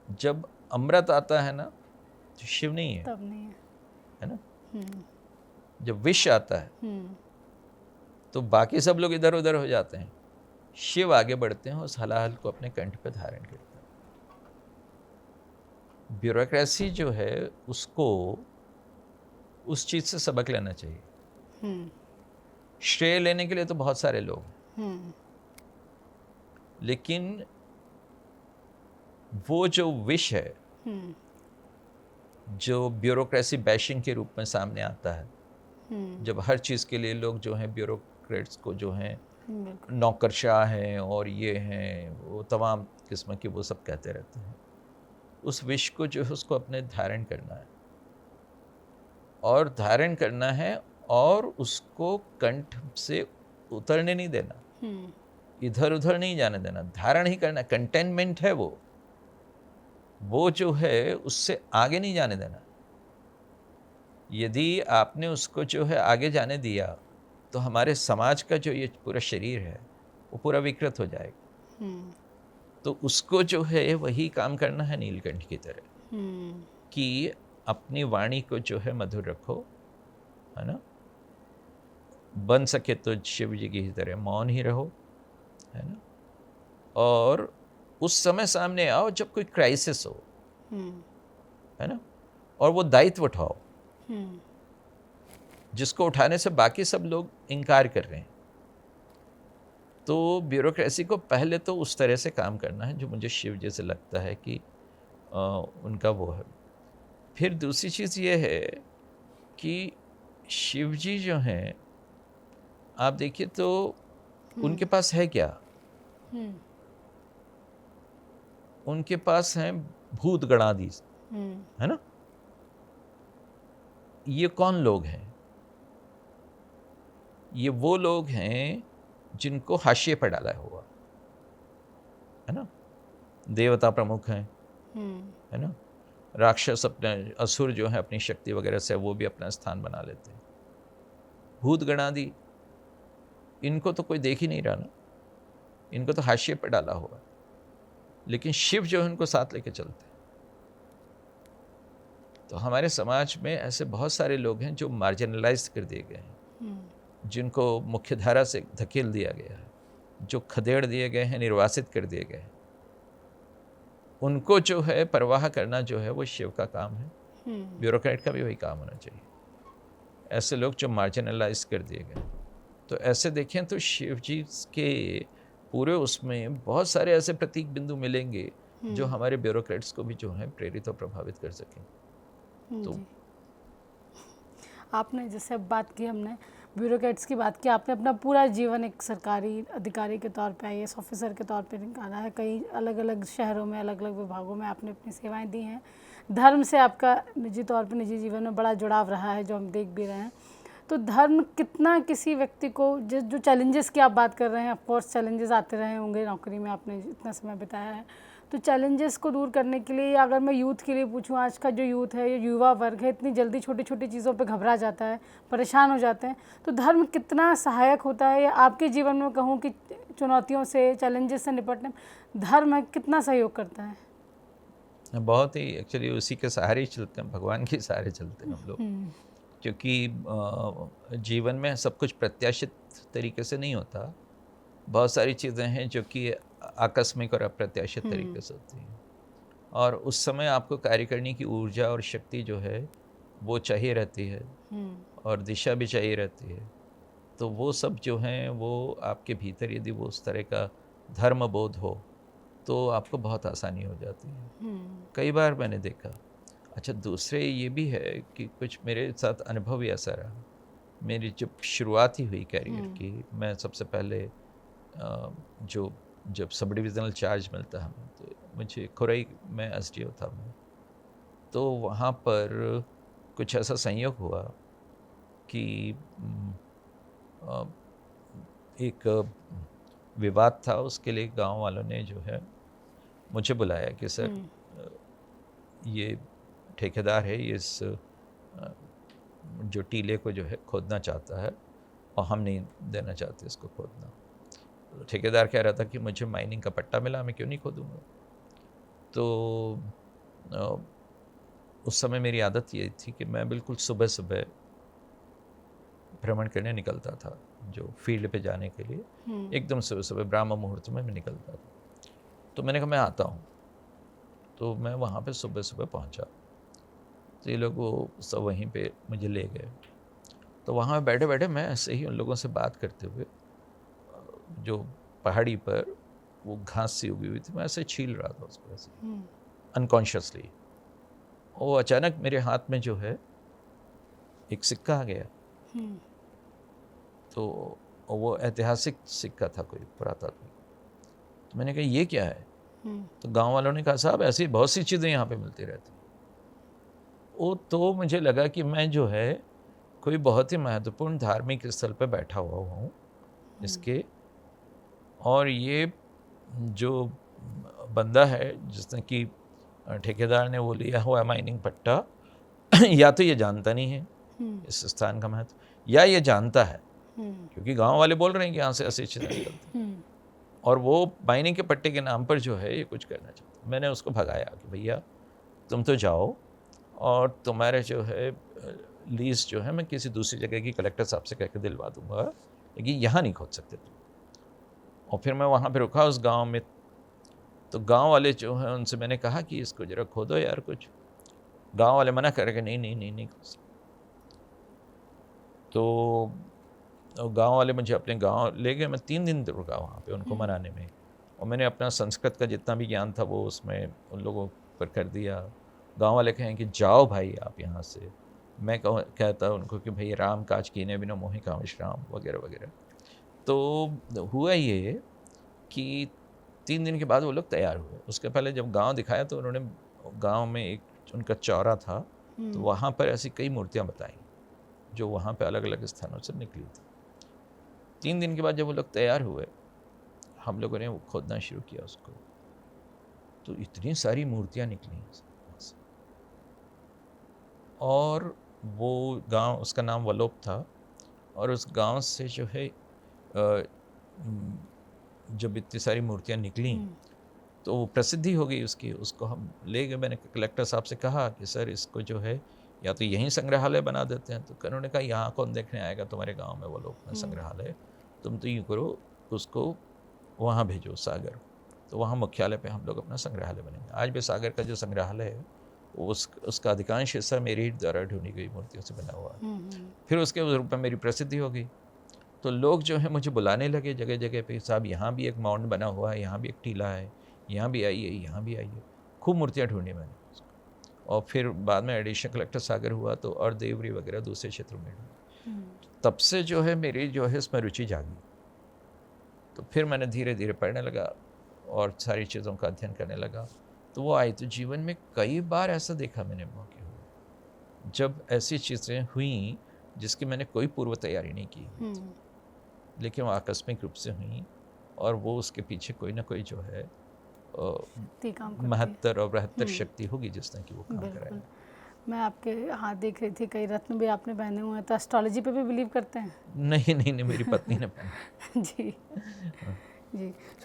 जब अमृत आता है ना, तो शिव नहीं है, तब नहीं है ना। जब विष आता है तो बाकी सब लोग इधर उधर हो जाते हैं, शिव आगे बढ़ते हैं, उस हलाहल को अपने कंठ पे धारण करते हैं। ब्यूरोक्रेसी जो है उसको उस चीज से सबक लेना चाहिए। श्रेय लेने के लिए तो बहुत सारे लोग, लेकिन वो जो विष है जो ब्यूरोक्रेसी बैशिंग के रूप में सामने आता है, जब हर चीज़ के लिए लोग जो हैं ब्यूरोक्रेट्स को जो हैं नौकरशाह हैं और ये हैं वो तमाम किस्म की वो सब कहते रहते हैं, उस विष को जो है उसको अपने धारण करना है और धारण करना है और उसको कंठ से उतरने नहीं देना, इधर उधर नहीं जाने देना, धारण ही करना। कंटेनमेंट है वो जो है उससे आगे नहीं जाने देना। यदि आपने उसको जो है आगे जाने दिया तो हमारे समाज का जो ये पूरा शरीर है वो पूरा विकृत हो जाएगा। तो उसको जो है वही काम करना है नीलकंठ की तरह कि अपनी वाणी को जो है मधुर रखो, है ना, बन सके तो शिव जी की तरह मौन ही रहो, है ना, और उस समय सामने आओ जब कोई क्राइसिस हो, है ना, और वो दायित्व उठाओ जिसको उठाने से बाकी सब लोग इनकार कर रहे हैं। तो ब्यूरोक्रेसी को पहले तो उस तरह से काम करना है जो मुझे शिव जी से लगता है कि उनका वो है। फिर दूसरी चीज़ ये है कि शिव जी जो हैं, आप देखिए तो उनके पास है क्या? उनके पास हैं भूत गणादि, है ना। ये कौन लोग हैं? ये वो लोग हैं जिनको हाशिए पर डाला हुआ, है ना। देवता प्रमुख हैं, है ना, राक्षस अपने असुर जो है अपनी शक्ति वगैरह से वो भी अपना स्थान बना लेते हैं। भूत गणादि इनको तो कोई देख ही नहीं रहा ना, इनको तो हाशिए पर डाला हुआ, लेकिन शिव जो है उनको साथ लेके चलते हैं। तो हमारे समाज में ऐसे बहुत सारे लोग हैं जो मार्जिनलाइज कर दिए गए हैं, जिनको मुख्यधारा से धकेल दिया गया है, जो खदेड़ दिए गए हैं, निर्वासित कर दिए गए हैं। उनको जो है परवाह करना जो है वो शिव का काम है, ब्यूरोक्रेट का भी वही काम होना चाहिए। ऐसे लोग जो मार्जिनलाइज कर दिए गए, तो ऐसे देखें तो शिव जी के पूरे उसमें बहुत सारे ऐसे प्रतीक बिंदु मिलेंगे जो हमारे ब्यूरोक्रेट्स को भी जो है प्रेरित और प्रभावित कर सकें। तो आपने जैसे अब बात की, हमने ब्यूरोक्रेट्स की बात की, आपने अपना पूरा जीवन एक सरकारी अधिकारी के तौर पे, IAS ऑफिसर के तौर पे निकाला है। कई अलग अलग शहरों में, अलग अलग विभागों में आपने अपनी सेवाएं दी हैं। धर्म से आपका निजी तौर पे, निजी जीवन में बड़ा जुड़ाव रहा है, जो हम देख भी रहे हैं। तो धर्म कितना किसी व्यक्ति को, जो चैलेंजेस की आप बात कर रहे हैं, ऑफकोर्स चैलेंजेस आते रहे होंगे, नौकरी में आपने इतना समय बिताया है, तो चैलेंजेस को दूर करने के लिए, अगर मैं यूथ के लिए पूछूं, आज का जो यूथ है, ये युवा वर्ग है, इतनी जल्दी छोटी छोटी चीज़ों पे घबरा जाता है, परेशान हो जाते हैं, तो धर्म कितना सहायक होता है, या आपके जीवन में कहूँ कि चुनौतियों से, चैलेंजेस से निपटने में धर्म कितना सहयोग करता है? बहुत ही एक्चुअली उसी के सहारे ही चलते हैं, भगवान के सहारे चलते हैं हम लोग, क्योंकि जीवन में सब कुछ प्रत्याशित तरीके से नहीं होता। बहुत सारी चीज़ें हैं जो कि आकस्मिक और अप्रत्याशित तरीके से होती हैं, और उस समय आपको कार्य करने की ऊर्जा और शक्ति जो है वो चाहिए रहती है, और दिशा भी चाहिए रहती है। तो वो सब जो हैं वो आपके भीतर यदि वो उस तरह का धर्म बोध हो तो आपको बहुत आसानी हो जाती है। कई बार मैंने देखा। अच्छा, दूसरे ये भी है कि कुछ मेरे साथ अनुभव ही ऐसा रहा। मेरी जब शुरुआत ही हुई कैरियर की, मैं सबसे पहले जब सब डिविज़नल चार्ज मिलता हमें, तो मुझे खुरई में SDO था मैं, तो वहाँ पर कुछ ऐसा संयोग हुआ कि एक विवाद था, उसके लिए गांव वालों ने जो है मुझे बुलाया कि सर ये ठेकेदार है, ये इस जो टीले को जो है खोदना चाहता है और हम नहीं देना चाहते इसको खोदना। तो ठेकेदार कह रहा था कि मुझे माइनिंग का पट्टा मिला, मैं क्यों नहीं खोदूँगा। तो उस समय मेरी आदत ये थी कि मैं बिल्कुल सुबह सुबह भ्रमण करने निकलता था, जो फील्ड पे जाने के लिए एकदम सुबह सुबह ब्राह्म मुहूर्त में मैं निकलता था। तो मैंने कहा मैं आता हूँ, तो मैं वहाँ पे सुबह सुबह पहुँचा, तो ये लोग वो सब वहीं पे मुझे ले गए। तो वहाँ बैठे बैठे मैं ऐसे ही उन लोगों से बात करते हुए, जो पहाड़ी पर वो घास सी उगी हुई थी, मैं ऐसे छील रहा था उसको ऐसे अनकॉन्शियसली। वो अचानक मेरे हाथ में जो है एक सिक्का आ गया। तो वो ऐतिहासिक सिक्का था, कोई पुरातात्विक। तो मैंने कहा ये क्या है? तो गांव वालों ने कहा साहब ऐसी बहुत सी चीज़ें यहाँ पे मिलती रहती। वो तो मुझे लगा कि मैं जो है कोई बहुत ही महत्वपूर्ण धार्मिक स्थल पे बैठा हुआ हूँ इसके, और ये जो बंदा है जिसने कि ठेकेदार ने वो लिया हुआ माइनिंग पट्टा, या तो ये जानता नहीं है इस स्थान का महत्व, या ये जानता है क्योंकि गांव वाले बोल रहे हैं कि यहाँ से ऐसे चीज़ें निकलती हैं, और वो मायने के पट्टे के नाम पर जो है ये कुछ करना चाहता। मैंने उसको भगाया कि भैया तुम तो जाओ और तुम्हारे जो है लीज जो है मैं किसी दूसरी जगह की कलेक्टर साहब से कह के दिलवा दूंगा, लेकिन यहाँ नहीं खोद सकते तुम। और फिर मैं वहाँ पे रुका उस गांव में, तो गांव वाले जो हैं उनसे मैंने कहा कि इसको जरा खोदो यार कुछ। गांव वाले मना कर के नहीं खोद सकते। तो गांव वाले मुझे अपने गांव ले गए। मैं 3 दिन रुका वहाँ पे उनको मनाने में, और मैंने अपना संस्कृत का जितना भी ज्ञान था वो उसमें उन लोगों पर कर दिया। गांव वाले कहें कि जाओ भाई आप यहाँ से। मैं कहता उनको कि भाई राम काज कीने बिना मोहि काम विश्राम वगैरह वगैरह। तो हुआ ये कि 3 दिन के बाद वो लोग तैयार हुए। उसके पहले जब गांव दिखाया तो उन्होंने गांव में एक उनका चौरा था, तो वहाँ पर ऐसी कई मूर्तियाँ बताई जो वहाँ पे अलग अलग स्थानों से निकली थी। 3 दिन के बाद जब वो लोग तैयार हुए, हम लोगों ने वो खोदना शुरू किया उसको, तो इतनी सारी मूर्तियाँ निकली वहाँ से। और वो गांव, उसका नाम वलोप था, और उस गांव से जो है जब इतनी सारी मूर्तियाँ निकली तो वो प्रसिद्धि हो गई उसकी। उसको हम ले गए। मैंने कलेक्टर साहब से कहा कि सर इसको जो है या तो यहीं संग्रहालय बना देते हैं। तो उन्होंने कहा यहाँ कौन देखने आएगा तुम्हारे गांव में वो लोग में संग्रहालय, तुम तो यूँ करो उसको वहाँ भेजो सागर। तो वहाँ मुख्यालय पे हम लोग अपना संग्रहालय बनेंगे। आज भी सागर का जो संग्रहालय है उसका अधिकांश हिस्सा मेरी द्वारा ढूंढी गई मूर्तियों से बना हुआ है। फिर उसके रूप में मेरी प्रसिद्धि हो गई, तो लोग जो है मुझे बुलाने लगे जगह जगह पे, साहब यहाँ भी एक माउंट बना हुआ है, यहाँ भी एक टीला है, यहाँ भी आइए, यहाँ भी आइए। खूब मूर्तियाँ ढूंढी मैंने। और फिर बाद में एडिशनल कलेक्टर सागर हुआ तो और देवरी वगैरह दूसरे क्षेत्रों में ढूंढी। तब से जो है मेरी जो है इसमें रुचि जागी। तो फिर मैंने धीरे धीरे पढ़ने लगा और सारी चीज़ों का अध्ययन करने लगा। तो वो आई। तो जीवन में कई बार ऐसा देखा मैंने मौके हुए जब ऐसी चीज़ें हुई जिसकी मैंने कोई पूर्व तैयारी नहीं की, लेकिन वो आकस्मिक रूप से हुई, और वो उसके पीछे कोई ना कोई जो है महत्तर और बृहत्तर शक्ति होगी जिसने कि वो काम कराया। मैं आपके हाथ देख रही थी, कई रत्न भी आपने पहने हुए हैं। तो एस्ट्रोलॉजी पे भी बिलीव करते हैं? नहीं, मेरी पत्नी ने पहना। जी।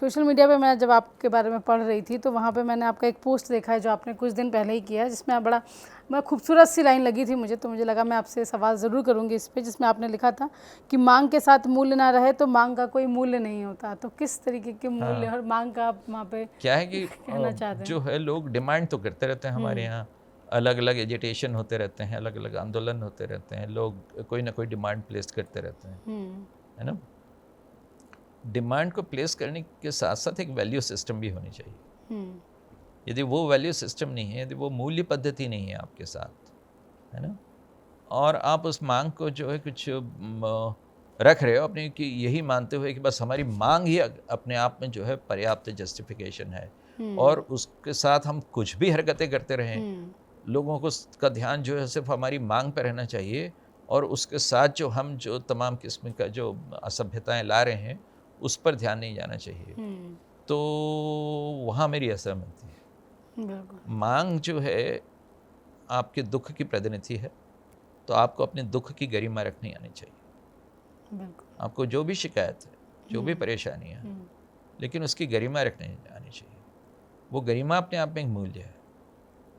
सोशल मीडिया पे मैं जब आपके बारे में पढ़ रही थी तो वहाँ पे मैंने आपका एक पोस्ट देखा है जो आपने कुछ दिन पहले ही किया है, जिसमें आप बड़ा खूबसूरत सी लाइन लगी थी मुझे। तो मुझे लगा मैं आपसे सवाल ज़रूर करूँगी इस पे, जिसमें आपने लिखा था कि मांग के साथ मूल्य ना रहे तो मांग का कोई मूल्य नहीं होता। तो किस तरीके के मूल्य और मांग का आप वहाँ पे क्या है कि कहना चाहते हैं? जो है लोग डिमांड तो करते रहते हैं हमारे यहाँ, अलग अलग एजिटेशन होते रहते हैं, अलग अलग आंदोलन होते रहते हैं, लोग कोई ना कोई डिमांड प्लेस करते रहते हैं, है ना। डिमांड को प्लेस करने के साथ साथ एक वैल्यू सिस्टम भी होनी चाहिए। यदि वो वैल्यू सिस्टम नहीं है, यदि वो मूल्य पद्धति नहीं है आपके साथ, है ना, और आप उस मांग को जो है कुछ रख रहे हो अपने कि यही मानते हुए कि बस हमारी मांग ही अपने आप में जो है पर्याप्त जस्टिफिकेशन है, और उसके साथ हम कुछ भी हरकतें करते रहें, लोगों को का ध्यान जो है सिर्फ हमारी मांग पर रहना चाहिए, और उसके साथ जो हम जो तमाम किस्म का जो असभ्यताएं ला रहे हैं उस पर ध्यान नहीं जाना चाहिए। तो वहाँ मेरी असहमति है। मांग जो है आपके दुख की प्रतिनिधि है, तो आपको अपने दुख की गरिमा रखनी आनी चाहिए। आपको जो भी शिकायत है, जो भी परेशानी है, लेकिन उसकी गरिमा रखनी आनी चाहिए। वो गरिमा अपने आप में एक मूल्य है,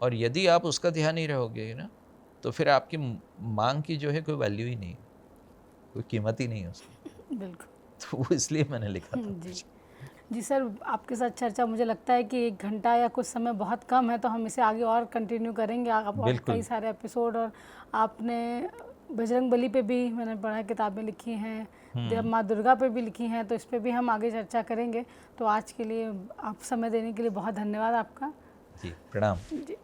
और यदि आप उसका ध्यान नहीं रहोगे ना, तो फिर आपकी मांग की जो है कोई वैल्यू ही नहीं, कोई कीमत ही नहीं है उसकी। बिल्कुल। तो वो इसलिए मैंने लिखा था। जी सर, आपके साथ चर्चा मुझे लगता है कि 1 घंटा या कुछ समय बहुत कम है, तो हम इसे आगे और कंटिन्यू करेंगे। आप और कई सारे एपिसोड, और आपने बजरंगबली पे भी मैंने पढ़ा, किताबें लिखी हैं, माँ दुर्गा पे भी लिखी हैं, तो इस पर भी हम आगे चर्चा करेंगे। तो आज के लिए आप समय देने के लिए बहुत धन्यवाद आपका। जी, प्रणाम। जी।